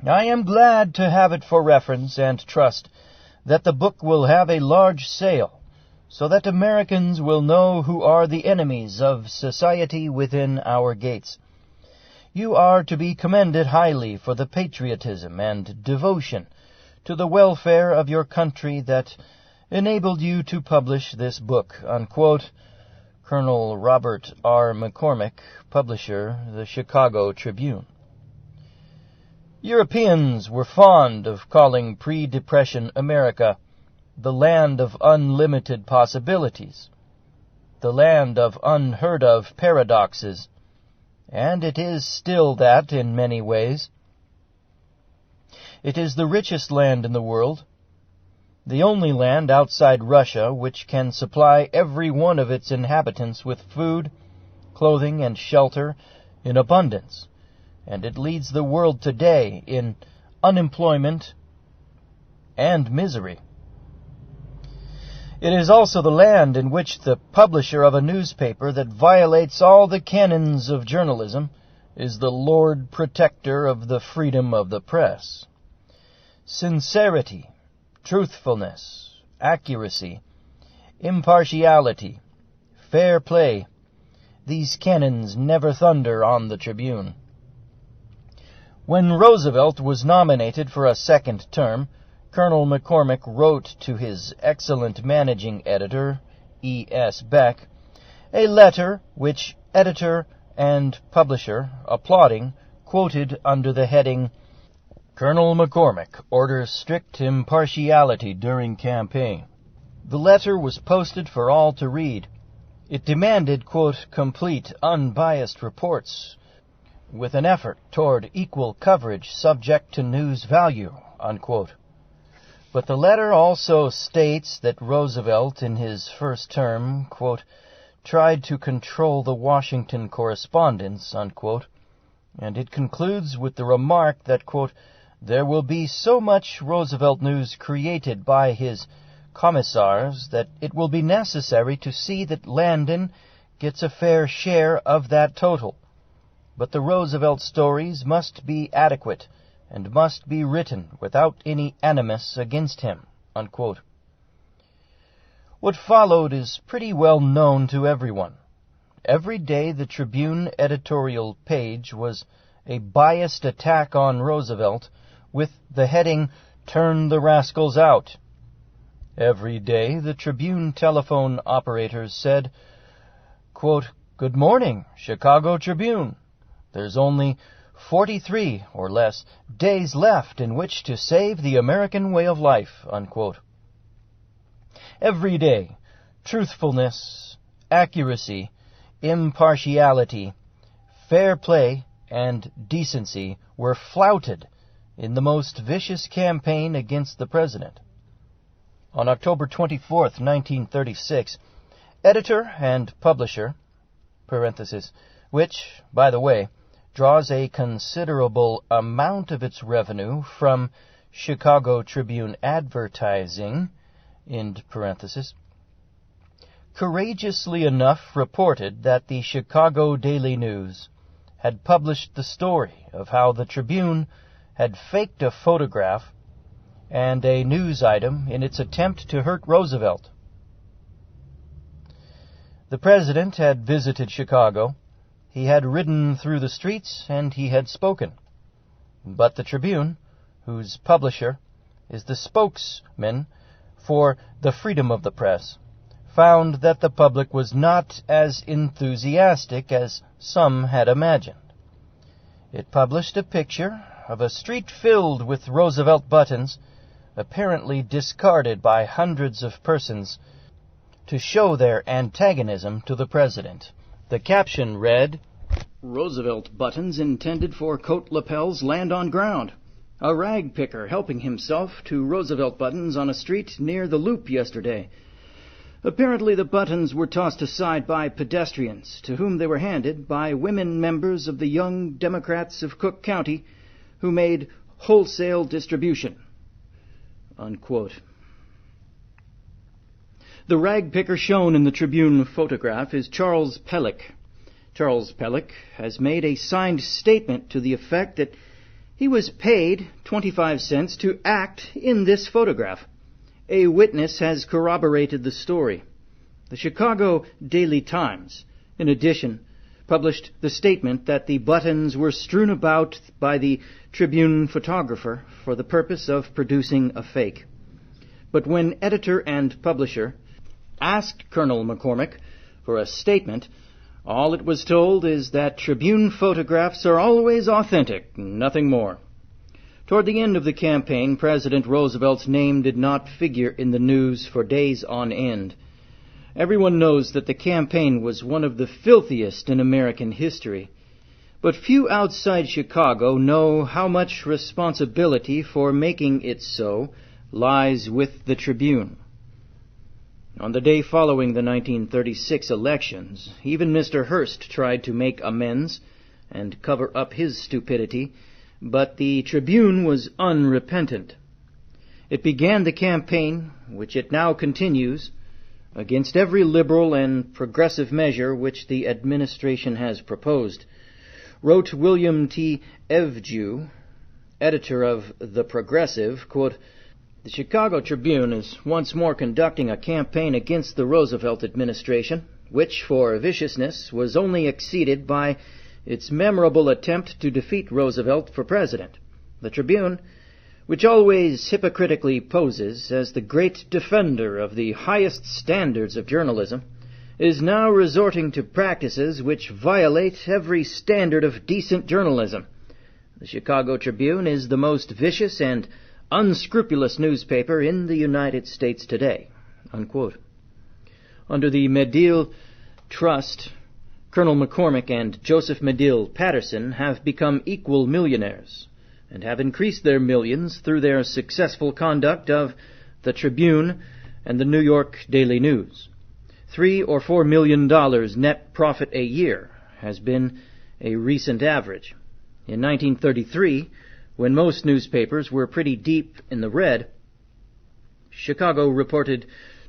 S1: I am glad to have it for reference and trust that the book will have a large sale, so that Americans will know who are the enemies of society within our gates. You are to be commended highly for the patriotism and devotion to the welfare of your country that enabled you to publish this book, unquote. Colonel Robert R. McCormick, publisher, the Chicago Tribune. Europeans were fond of calling pre-Depression America the land of unlimited possibilities, the land of unheard-of paradoxes, and it is still that in many ways. It is the richest land in the world, the only land outside Russia which can supply every one of its inhabitants with food, clothing, and shelter in abundance, and it leads the world today in unemployment and misery. It is also the land in which the publisher of a newspaper that violates all the canons of journalism is the Lord Protector of the freedom of the press. Sincerity, truthfulness, accuracy, impartiality, fair play, these cannons never thunder on the Tribune. When Roosevelt was nominated for a second term, Colonel McCormick wrote to his excellent managing editor, E.S. Beck, a letter which editor and publisher, applauding, quoted under the heading, "Colonel McCormick orders strict impartiality during campaign." The letter was posted for all to read. It demanded, quote, "complete, unbiased reports with an effort toward equal coverage subject to news value," unquote. But the letter also states that Roosevelt, in his first term, quote, "tried to control the Washington correspondence," unquote, and it concludes with the remark that, quote, "there will be so much Roosevelt news created by his commissars that it will be necessary to see that Landon gets a fair share of that total. But the Roosevelt stories must be adequate and must be written without any animus against him," unquote. What followed is pretty well known to everyone. Every day the Tribune editorial page was a biased attack on Roosevelt with the heading, "Turn the Rascals Out." Every day the Tribune telephone operators said, quote, "Good morning, Chicago Tribune. There's only 43 or less days left in which to save the American way of life," unquote. Every day, truthfulness, accuracy, impartiality, fair play, and decency were flouted in the most vicious campaign against the president. On October 24, 1936, editor and publisher, parenthesis, which, by the way, draws a considerable amount of its revenue from Chicago Tribune advertising, end parenthesis, courageously enough reported that the Chicago Daily News had published the story of how the Tribune had faked a photograph and a news item in its attempt to hurt Roosevelt. The president had visited Chicago. He had ridden through the streets, and he had spoken. But the Tribune, whose publisher is the spokesman for the freedom of the press, found that the public was not as enthusiastic as some had imagined. It published a picture of a street filled with Roosevelt buttons, apparently discarded by hundreds of persons to show their antagonism to the president. The caption read, "Roosevelt buttons intended for coat lapels land on ground. A rag picker helping himself to Roosevelt buttons on a street near the Loop yesterday. Apparently the buttons were tossed aside by pedestrians, to whom they were handed by women members of the Young Democrats of Cook County, who made wholesale distribution," unquote. The rag picker shown in the Tribune photograph is Charles Pellick. Charles Pellick has made a signed statement to the effect that he was paid 25 cents to act in this photograph. A witness has corroborated the story. The Chicago Daily Times, in addition, published the statement that the buttons were strewn about by the Tribune photographer for the purpose of producing a fake. But when editor and publisher asked Colonel McCormick for a statement, all it was told is that Tribune photographs are always authentic, nothing more. Toward the end of the campaign, President Roosevelt's name did not figure in the news for days on end. Everyone knows that the campaign was one of the filthiest in American history. But few outside Chicago know how much responsibility for making it so lies with the Tribune. On the day following the 1936 elections, even Mr. Hearst tried to make amends and cover up his stupidity, but the Tribune was unrepentant. It began the campaign, which it now continues, against every liberal and progressive measure which the administration has proposed.
S2: wrote William T. Evjew, editor of The Progressive, quote, "The Chicago Tribune is once more conducting a campaign against the Roosevelt administration, which, for viciousness, was only exceeded by its memorable attempt to defeat Roosevelt for president. The Tribune, which always hypocritically poses as the great defender of the highest standards of journalism, is now resorting to practices which violate every standard of decent journalism. The Chicago Tribune is the most vicious and unscrupulous newspaper in the United States today." Unquote. Under the Medill Trust, Colonel McCormick and Joseph Medill Patterson have become equal millionaires and have increased their millions through their successful conduct of the Tribune and the New York Daily News. $3 or $4 million net profit a year has been a recent average. In 1933, when most newspapers were pretty deep in the red, Chicago reported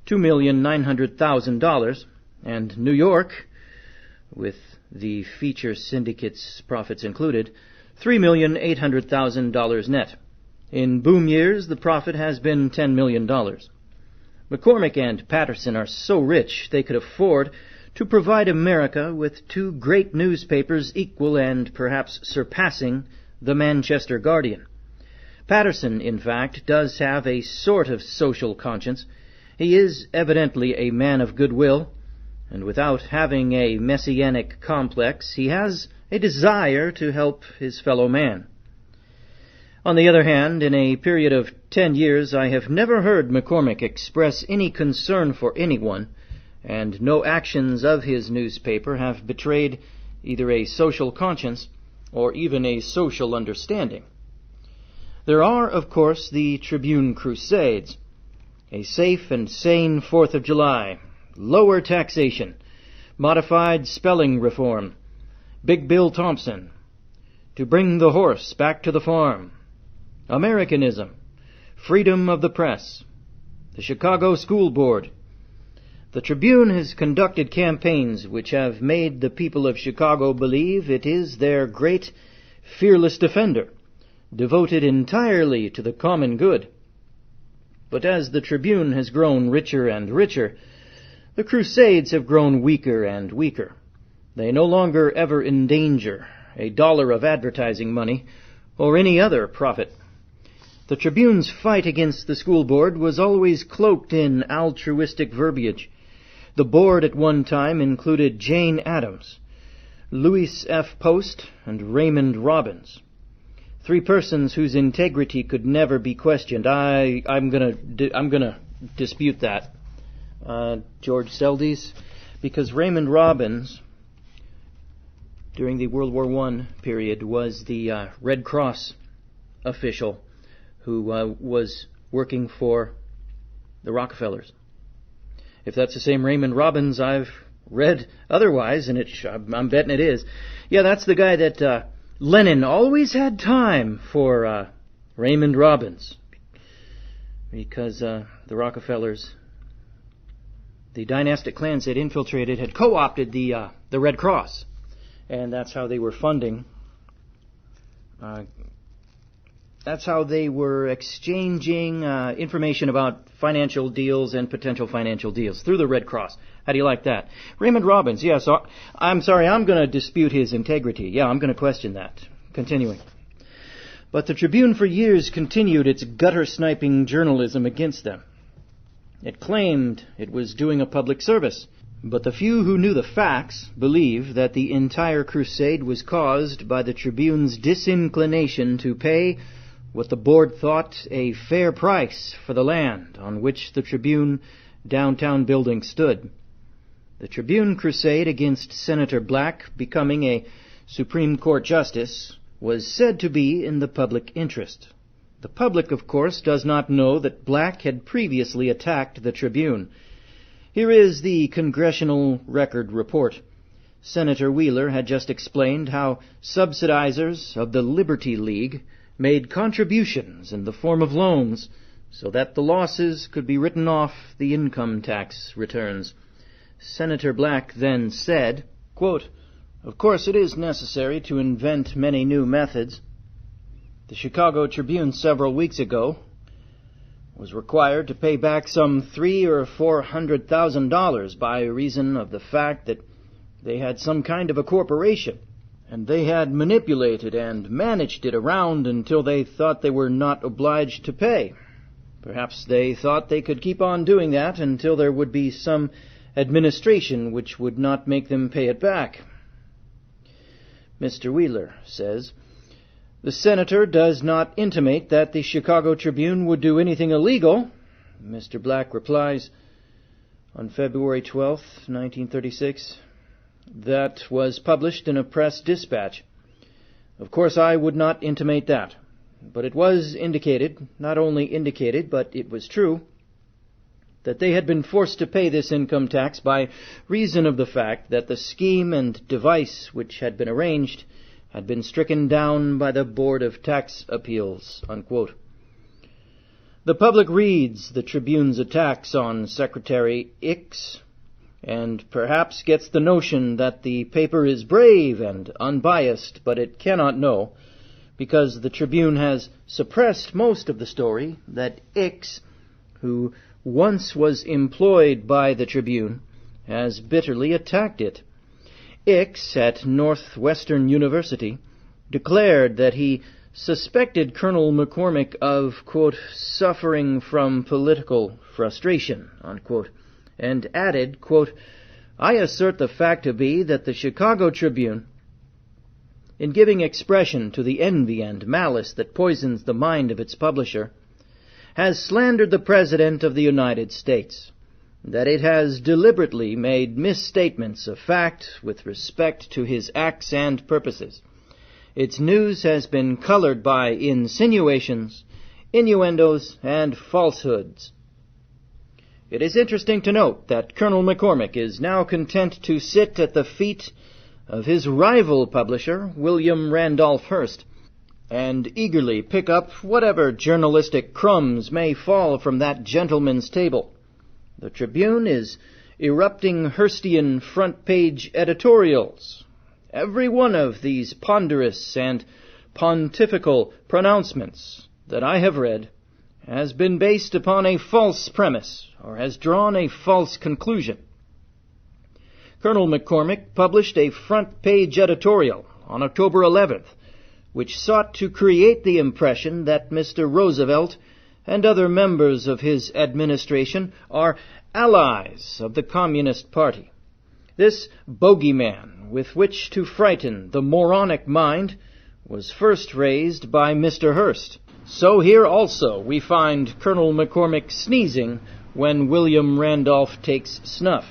S2: $2,900,000, and New York, with the feature syndicate's profits included, $3,800,000 net. In boom years, the profit has been $10 million. McCormick and Patterson are so rich they could afford to provide America with two great newspapers equal and perhaps surpassing the Manchester Guardian. Patterson, in fact, does have a sort of social conscience. He is evidently a man of goodwill, and without having a messianic complex, he has a desire to help his fellow man. On the other hand, in a period of 10 years, I have never heard McCormick express any concern for anyone, and no actions of his newspaper have betrayed either a social conscience or even a social understanding. There are, of course, the Tribune Crusades, a safe and sane 4th of July, lower taxation, modified spelling reform, Big Bill Thompson, to bring the horse back to the farm, Americanism, freedom of the press, the Chicago School Board. The Tribune has conducted campaigns which have made the people of Chicago believe it is their great, fearless defender, devoted entirely to the common good. But as the Tribune has grown richer and richer, the Crusades have grown weaker and weaker. They no longer ever endanger a dollar of advertising money or any other profit. The Tribune's fight against the school board was always cloaked in altruistic verbiage. The board at one time included Jane Addams, Louis F. Post, and Raymond Robbins, three persons whose integrity could never be questioned. I'm gonna dispute that, George Seldes, because Raymond Robbins, during the World War I period, was the Red Cross official who was working for the Rockefellers. If that's the same Raymond Robbins I've read otherwise, and I'm betting it is, yeah, that's the guy that Lenin always had time for Raymond Robbins, because the Rockefellers, the dynastic clans that infiltrated, had co-opted the Red Cross, and that's how they were funding. That's how they were exchanging information about financial deals and potential financial deals through the Red Cross. How do you like that? Raymond Robbins, yeah, so I'm sorry, I'm going to dispute his integrity. Yeah, I'm going to question that. Continuing. But the Tribune for years continued its gutter-sniping journalism against them. It claimed it was doing a public service. But the few who knew the facts believe that the entire crusade was caused by the Tribune's disinclination to pay what the board thought a fair price for the land on which the Tribune downtown building stood. The Tribune crusade against Senator Black becoming a Supreme Court justice was said to be in the public interest. The public, of course, does not know that Black had previously attacked the Tribune. Here is the Congressional Record Report. Senator Wheeler had just explained how subsidizers of the Liberty League made contributions in the form of loans so that the losses could be written off the income tax returns. Senator Black then said, quote, Of course, it is necessary to invent many new methods. The Chicago Tribune several weeks ago was required to pay back some $300,000 or $400,000 by reason of the fact that they had some kind of a corporation, and they had manipulated and managed it around until they thought they were not obliged to pay. Perhaps they thought they could keep on doing that until there would be some administration which would not make them pay it back. Mr. Wheeler says, "The senator does not intimate that the Chicago Tribune would do anything illegal." Mr. Black replies, on February 12th, 1936, "That was published in a press dispatch. Of course, I would not intimate that. But it was indicated, not only indicated, but it was true, that they had been forced to pay this income tax by reason of the fact that the scheme and device which had been arranged had been stricken down by the Board of Tax Appeals." Unquote. The public reads the Tribune's attacks on Secretary Ix and perhaps gets the notion that the paper is brave and unbiased, but it cannot know, because the Tribune has suppressed most of the story, that Ix, who once was employed by the Tribune, has bitterly attacked it. Ix, at Northwestern University, declared that he suspected Colonel McCormick of, quote, "suffering from political frustration," unquote, and added, quote, "I assert the fact to be that the Chicago Tribune, in giving expression to the envy and malice that poisons the mind of its publisher, has slandered the President of the United States, that it has deliberately made misstatements of fact with respect to his acts and purposes. Its news has been colored by insinuations, innuendos, and falsehoods." It is interesting to note that Colonel McCormick is now content to sit at the feet of his rival publisher, William Randolph Hearst, and eagerly pick up whatever journalistic crumbs may fall from that gentleman's table. The Tribune is erupting Hearstian front-page editorials. Every one of these ponderous and pontifical pronouncements that I have read has been based upon a false premise or has drawn a false conclusion. Colonel McCormick published a front-page editorial on October 11th, which sought to create the impression that Mr. Roosevelt and other members of his administration are allies of the Communist Party. This bogeyman with which to frighten the moronic mind was first raised by Mr. Hearst. So here also we find Colonel McCormick sneezing when William Randolph takes snuff.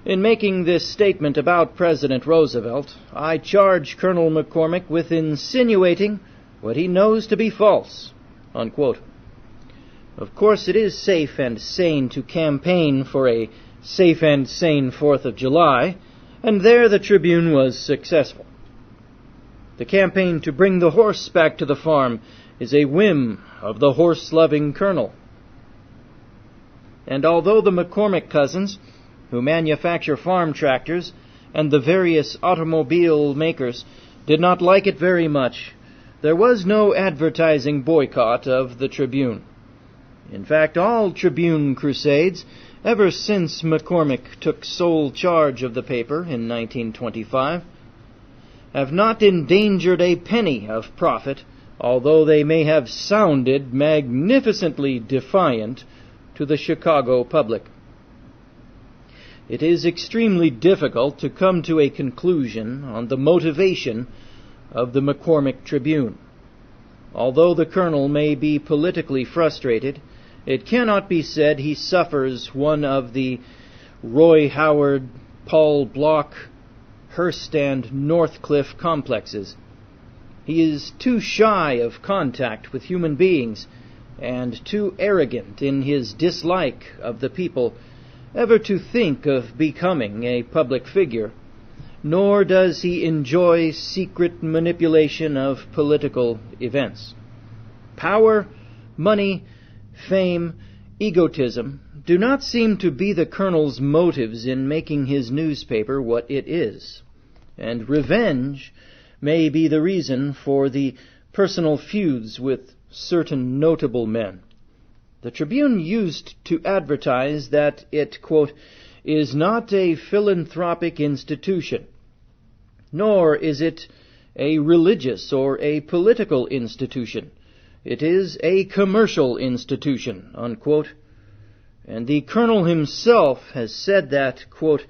S2: In making this statement about President Roosevelt, I charge Colonel McCormick with insinuating what he knows to be false. Unquote. Of course, it is safe and sane to campaign for a safe and sane 4th of July, and there the Tribune was successful. The campaign to bring the horse back to the farm is a whim of the horse-loving colonel. And although the McCormick cousins, who manufacture farm tractors, and the various automobile makers did not like it very much, there was no advertising boycott of the Tribune. In fact, all Tribune crusades, ever since McCormick took sole charge of the paper in 1925, have not endangered a penny of profit, although they may have sounded magnificently defiant to the Chicago public. It is extremely difficult to come to a conclusion on the motivation of the McCormick Tribune. Although the colonel may be politically frustrated, it cannot be said he suffers one of the Roy Howard, Paul Block, Hearst, and Northcliffe complexes. He is too shy of contact with human beings and too arrogant in his dislike of the people ever to think of becoming a public figure, nor does he enjoy secret manipulation of political events. Power, money, fame, egotism do not seem to be the colonel's motives in making his newspaper what it is. and revenge may be the reason for the personal feuds with certain notable men. The Tribune used to advertise that it, quote, is not a philanthropic institution, nor is it a religious or a political institution. It is a commercial institution, unquote. And the Colonel himself has said that, quote,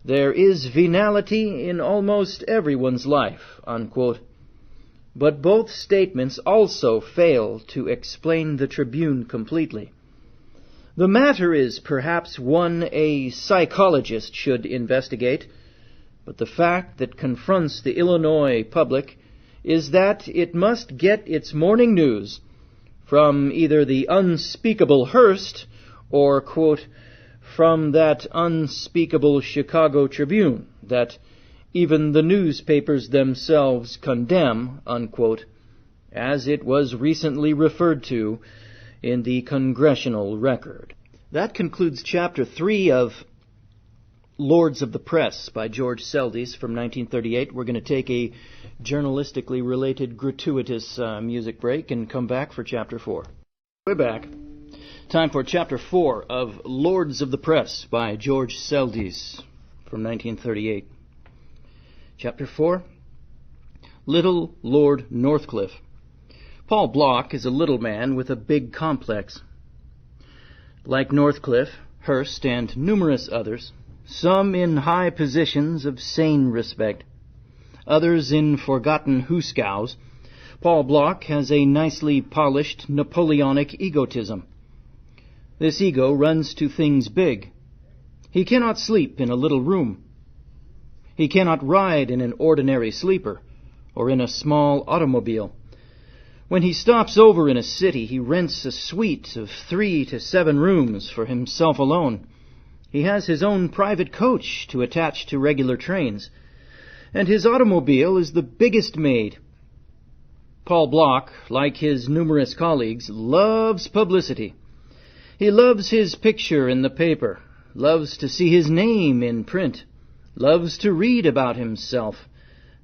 S2: there is venality in almost everyone's life, unquote. But both statements also fail to explain the Tribune completely. The matter is perhaps one a psychologist should investigate, but the fact that confronts the Illinois public is that it must get its morning news from either the unspeakable Hearst or, quote, from that unspeakable Chicago Tribune that even the newspapers themselves condemn, unquote, as it was recently referred to in the Congressional Record. That concludes Chapter 3 of Lords of the Press by George Seldes from 1938. We're going to take a journalistically related gratuitous music break and come back for Chapter 4. We're back. Time for Chapter 4 of Lords of the Press by George Seldes from 1938. Chapter 4, Little Lord Northcliffe. Paul Block is a little man with a big complex. Like Northcliffe, Hearst, and numerous others, some in high positions of sane respect, others in forgotten hooskows, Paul Block has a nicely polished Napoleonic egotism. This ego runs to things big. He cannot sleep in a little room. He cannot ride in an ordinary sleeper or in a small automobile. When he stops over in a city, he rents a suite of 3 to 7 rooms for himself alone. He has his own private coach to attach to regular trains, and his automobile is the biggest made. Paul Block, like his numerous colleagues, loves publicity. He loves his picture in the paper, loves to see his name in print, loves to read about himself,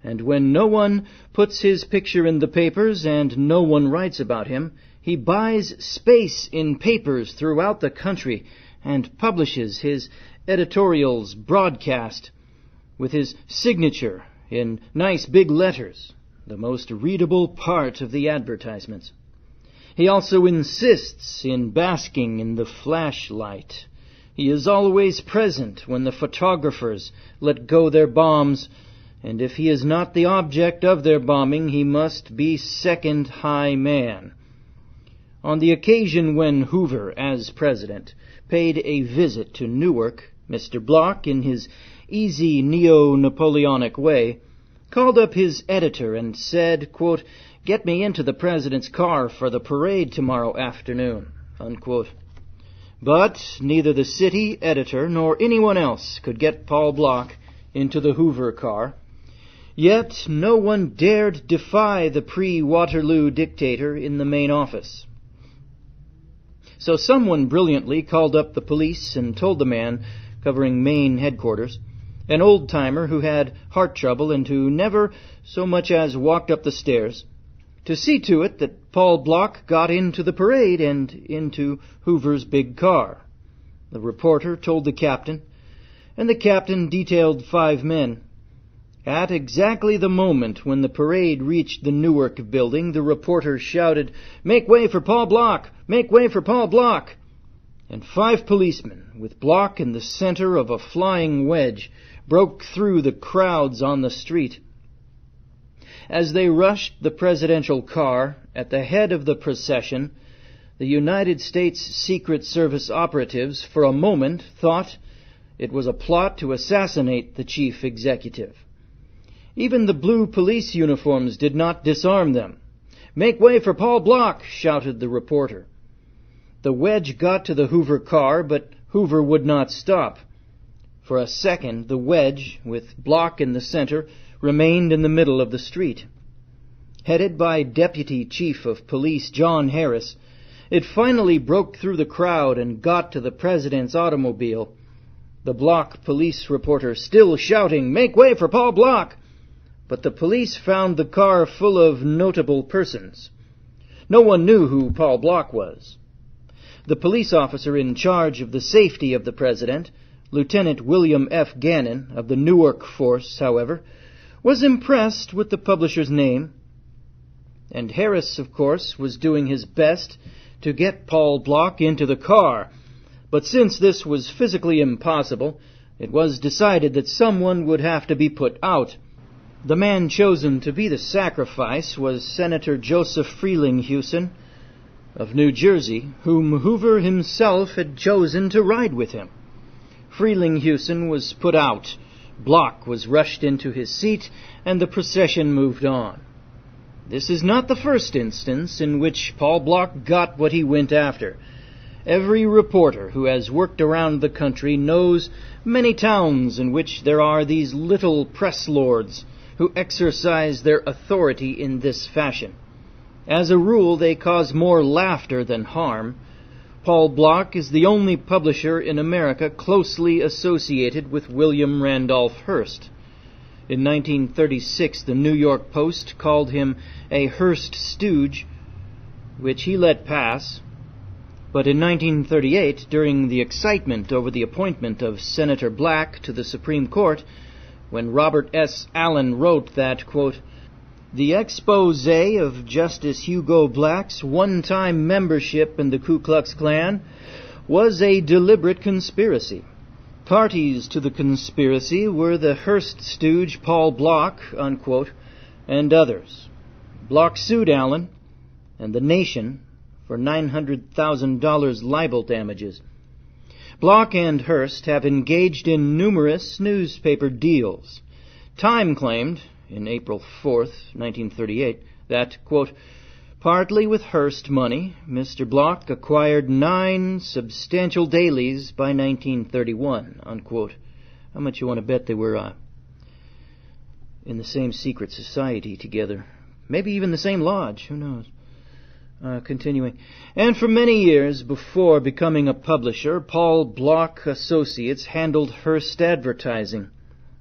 S2: and when no one puts his picture in the papers and no one writes about him, he buys space in papers throughout the country and publishes his editorials broadcast with his signature in nice big letters, the most readable part of the advertisements. He also insists in basking in the flashlight. He is always present when the photographers let go their bombs, and if he is not the object of their bombing, he must be second high man. On the occasion when Hoover, as president, paid a visit to Newark, Mr. Block, in his easy neo-Napoleonic way, called up his editor and said, quote, "Get me into the president's car for the parade tomorrow afternoon," unquote. But neither the city editor nor anyone else could get Paul Block into the Hoover car. Yet no one dared defy the pre-Waterloo dictator in the main office. So someone brilliantly called up the police and told the man covering Maine headquarters, an old-timer who had heart trouble and who never so much as walked up the stairs, to see to it that Paul Block got into the parade and into Hoover's big car. The reporter told the captain, and the captain detailed 5 men. At exactly the moment when the parade reached the Newark building, the reporter shouted, "Make way for Paul Block! Make way for Paul Block!" And 5 policemen, with Block in the center of a flying wedge, broke through the crowds on the street. As they rushed the presidential car at the head of the procession, the United States Secret Service operatives for a moment thought it was a plot to assassinate the chief executive. Even the blue police uniforms did not disarm them. "Make way for Paul Block!" shouted the reporter. The wedge got to the Hoover car, but Hoover would not stop. For a second, the wedge, with Block in the center, remained in the middle of the street. Headed by Deputy Chief of Police John Harris, it finally broke through the crowd and got to the president's automobile. The Block police reporter still shouting, "Make way for Paul Block!" but the police found the car full of notable persons. No one knew who Paul Block was. The police officer in charge of the safety of the president, Lieutenant William F. Gannon of the Newark Force, however, was impressed with the publisher's name, and Harris, of course, was doing his best to get Paul Block into the car. But since this was physically impossible, it was decided that someone would have to be put out. The man chosen to be the sacrifice was Senator Joseph Frelinghuysen of New Jersey, whom Hoover himself had chosen to ride with him. Frelinghuysen was put out, Block was rushed into his seat, and the procession moved on. This is not the first instance in which Paul Block got what he went after. Every reporter who has worked around the country knows many towns in which there are these little press lords who exercise their authority in this fashion. As a rule, they cause more laughter than harm. Paul Block is the only publisher in America closely associated with William Randolph Hearst. In 1936, the New York Post called him a Hearst stooge, which he let pass. But in 1938, during the excitement over the appointment of Senator Black to the Supreme Court, when Robert S. Allen wrote that, quote, "The expose of Justice Hugo Black's one-time membership in the Ku Klux Klan was a deliberate conspiracy. Parties to the conspiracy were the Hearst stooge Paul Block," unquote, and others. Block sued Allen and the nation for $900,000 libel damages. Block and Hearst have engaged in numerous newspaper deals. Time claimed, in April 4th, 1938, that, quote, "Partly with Hearst money, Mr. Block acquired 9 substantial dailies by 1931, unquote." How much you want to bet they were in the same secret society together? Maybe even the same lodge, who knows? Continuing. And for many years before becoming a publisher, Paul Block Associates handled Hearst advertising.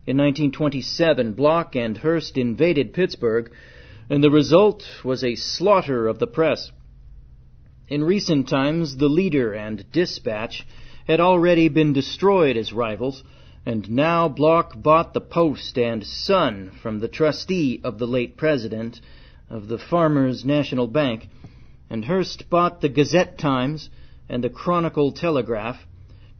S2: In 1927, Block and Hearst invaded Pittsburgh, and the result was a slaughter of the press. In recent times, the Leader and Dispatch had already been destroyed as rivals, and now Block bought the Post and Sun from the trustee of the late president of the Farmers National Bank, and Hearst bought the Gazette-Times and the Chronicle-Telegraph,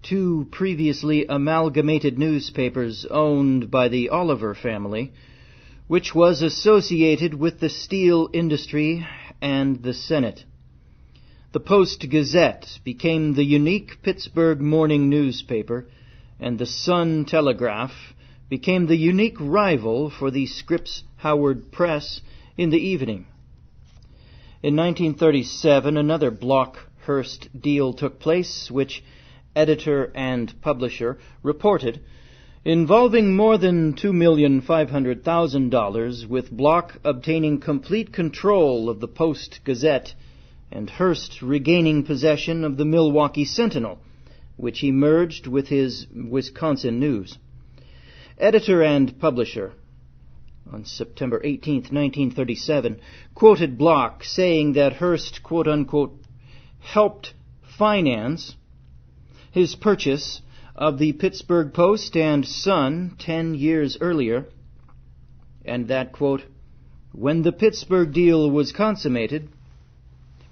S2: 2 previously amalgamated newspapers owned by the Oliver family, which was associated with the steel industry and the Senate. The Post-Gazette became the unique Pittsburgh morning newspaper, and the Sun-Telegraph became the unique rival for the Scripps-Howard Press in the evening. In 1937, another Block-Hearst deal took place, which editor and publisher reported, involving more than $2,500,000, with Block obtaining complete control of the Post-Gazette and Hearst regaining possession of the Milwaukee Sentinel, which he merged with his Wisconsin News. Editor and publisher, on September 18, 1937, quoted Block saying that Hearst, quote-unquote, helped finance his purchase of the Pittsburgh Post and Sun 10 years earlier, and that, quote, when the Pittsburgh deal was consummated,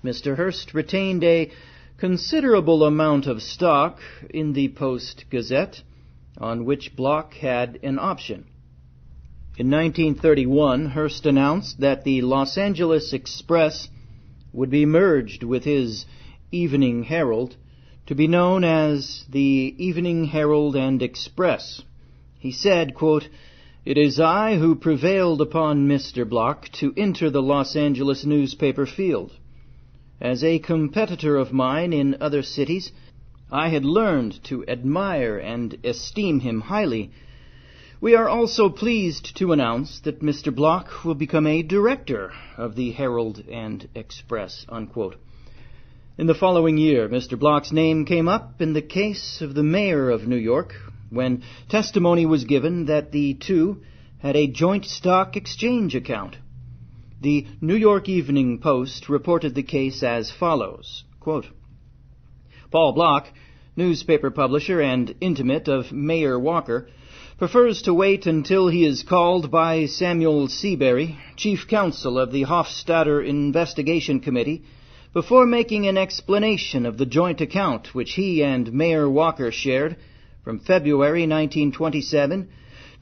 S2: Mr. Hearst retained a considerable amount of stock in the Post-Gazette, on which Block had an option. In 1931, Hearst announced that the Los Angeles Express would be merged with his Evening Herald to be known as the Evening Herald and Express. He said, quote, "It is I who prevailed upon Mr. Block to enter the Los Angeles newspaper field. As a competitor of mine in other cities, I had learned to admire and esteem him highly. We are also pleased to announce that Mr. Block will become a director of the Herald and Express," unquote. In the following year, Mr. Block's name came up in the case of the mayor of New York, when testimony was given that the two had a joint stock exchange account. The New York Evening Post reported the case as follows, quote, Paul Block, newspaper publisher and intimate of Mayor Walker, prefers to wait until he is called by Samuel Seabury, chief counsel of the Hofstadter Investigation Committee, before making an explanation of the joint account which he and Mayor Walker shared from February 1927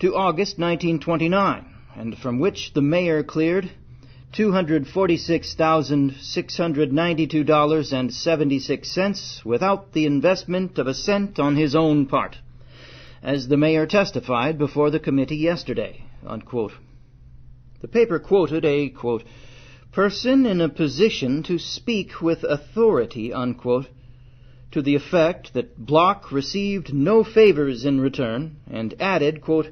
S2: to August 1929, and from which the mayor cleared $246,692.76 without the investment of a cent on his own part, as the mayor testified before the committee yesterday, unquote. The paper quoted a, quote, person in a position to speak with authority, unquote, to the effect that Block received no favors in return, and added, quote,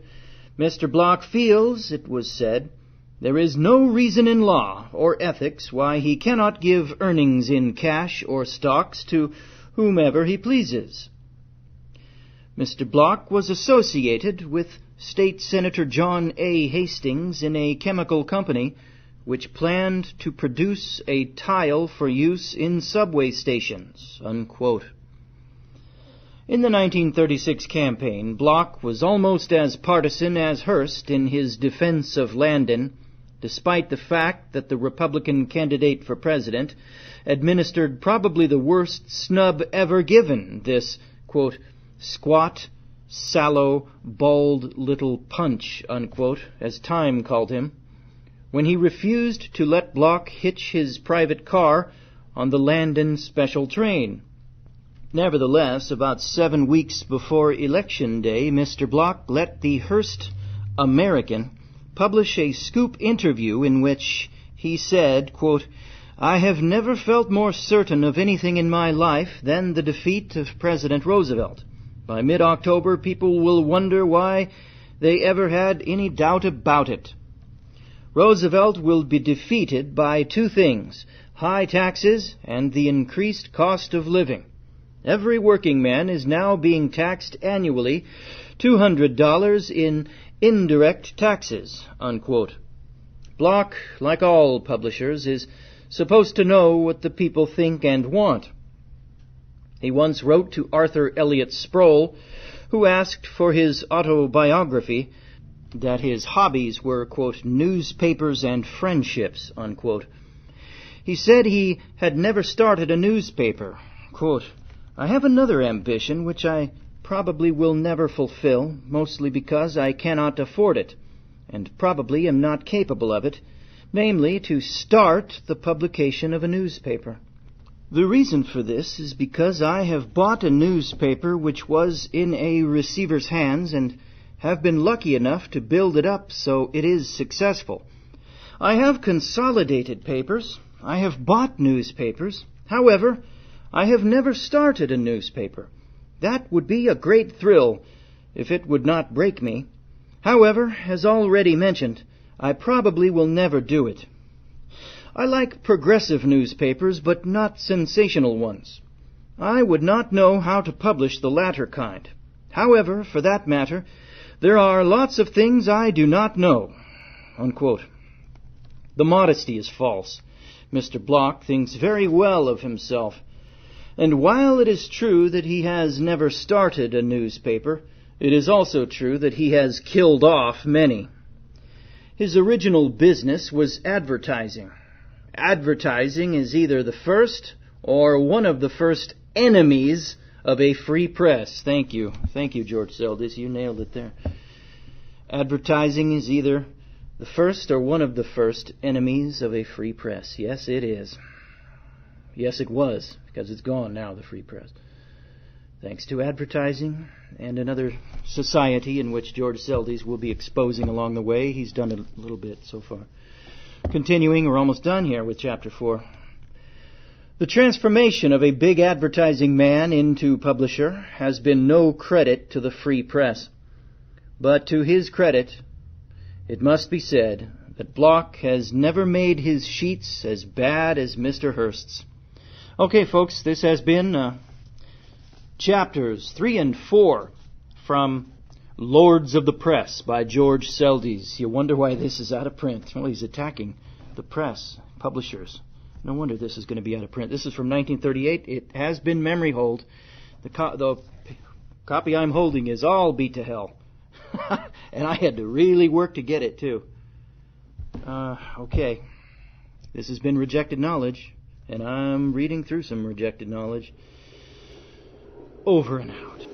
S2: Mr. Block feels, it was said, there is no reason in law or ethics why he cannot give earnings in cash or stocks to whomever he pleases. Mr. Block was associated with State Senator John A. Hastings in a chemical company which planned to produce a tile for use in subway stations, unquote. In the 1936 campaign, Block was almost as partisan as Hearst in his defense of Landon, despite the fact that the Republican candidate for president administered probably the worst snub ever given, this, quote, squat, sallow, bald little punch, unquote, as Time called him, when he refused to let Block hitch his private car on the Landon special train. Nevertheless, about 7 weeks before Election Day, Mr. Block let the Hearst American publish a scoop interview in which he said, quote, I have never felt more certain of anything in my life than the defeat of President Roosevelt. By mid-October, people will wonder why they ever had any doubt about it. Roosevelt will be defeated by two things, high taxes and the increased cost of living. Every working man is now being taxed annually $200 in indirect taxes, unquote. Block, like all publishers, is supposed to know what the people think and want. He once wrote to Arthur Elliott Sproul, who asked for his autobiography, that his hobbies were, quote, newspapers and friendships, unquote. He said he had never started a newspaper. Quote, I have another ambition which I probably will never fulfill, mostly because I cannot afford it, and probably am not capable of it, namely to start the publication of a newspaper. The reason for this is because I have bought a newspaper which was in a receiver's hands and have been lucky enough to build it up so it is successful. I have consolidated papers. I have bought newspapers. However, I have never started a newspaper. That would be a great thrill if it would not break me. However, as already mentioned, I probably will never do it. I like progressive newspapers, but not sensational ones. I would not know how to publish the latter kind. However, for that matter, there are lots of things I do not know, unquote. The modesty is false. Mr. Block thinks very well of himself. And while it is true that he has never started a newspaper, it is also true that he has killed off many. His original business was advertising. Advertising is either the first or one of the first enemies of a free press. Thank you. Thank you, George Seldes. You nailed it there. Advertising is either the first or one of the first enemies of a free press. Yes, it is. Yes, it was, because it's gone now, the free press. Thanks to advertising and another society in which George Seldes will be exposing along the way. He's done a little bit so far. Continuing, we're almost done here with Chapter 4. The transformation of a big advertising man into publisher has been no credit to the free press. But to his credit, it must be said that Block has never made his sheets as bad as Mr. Hearst's. Okay, folks, this has been chapters 3 and 4 from Lords of the Press by George Seldes. You wonder why this is out of print. Well, he's attacking the press, publishers. No wonder this is going to be out of print. This is from 1938. It has been memory hold. The copy I'm holding is all beat to hell. And I had to really work to get it, too. Okay. This has been Rejected Knowledge, and I'm reading through some rejected knowledge. Over and out.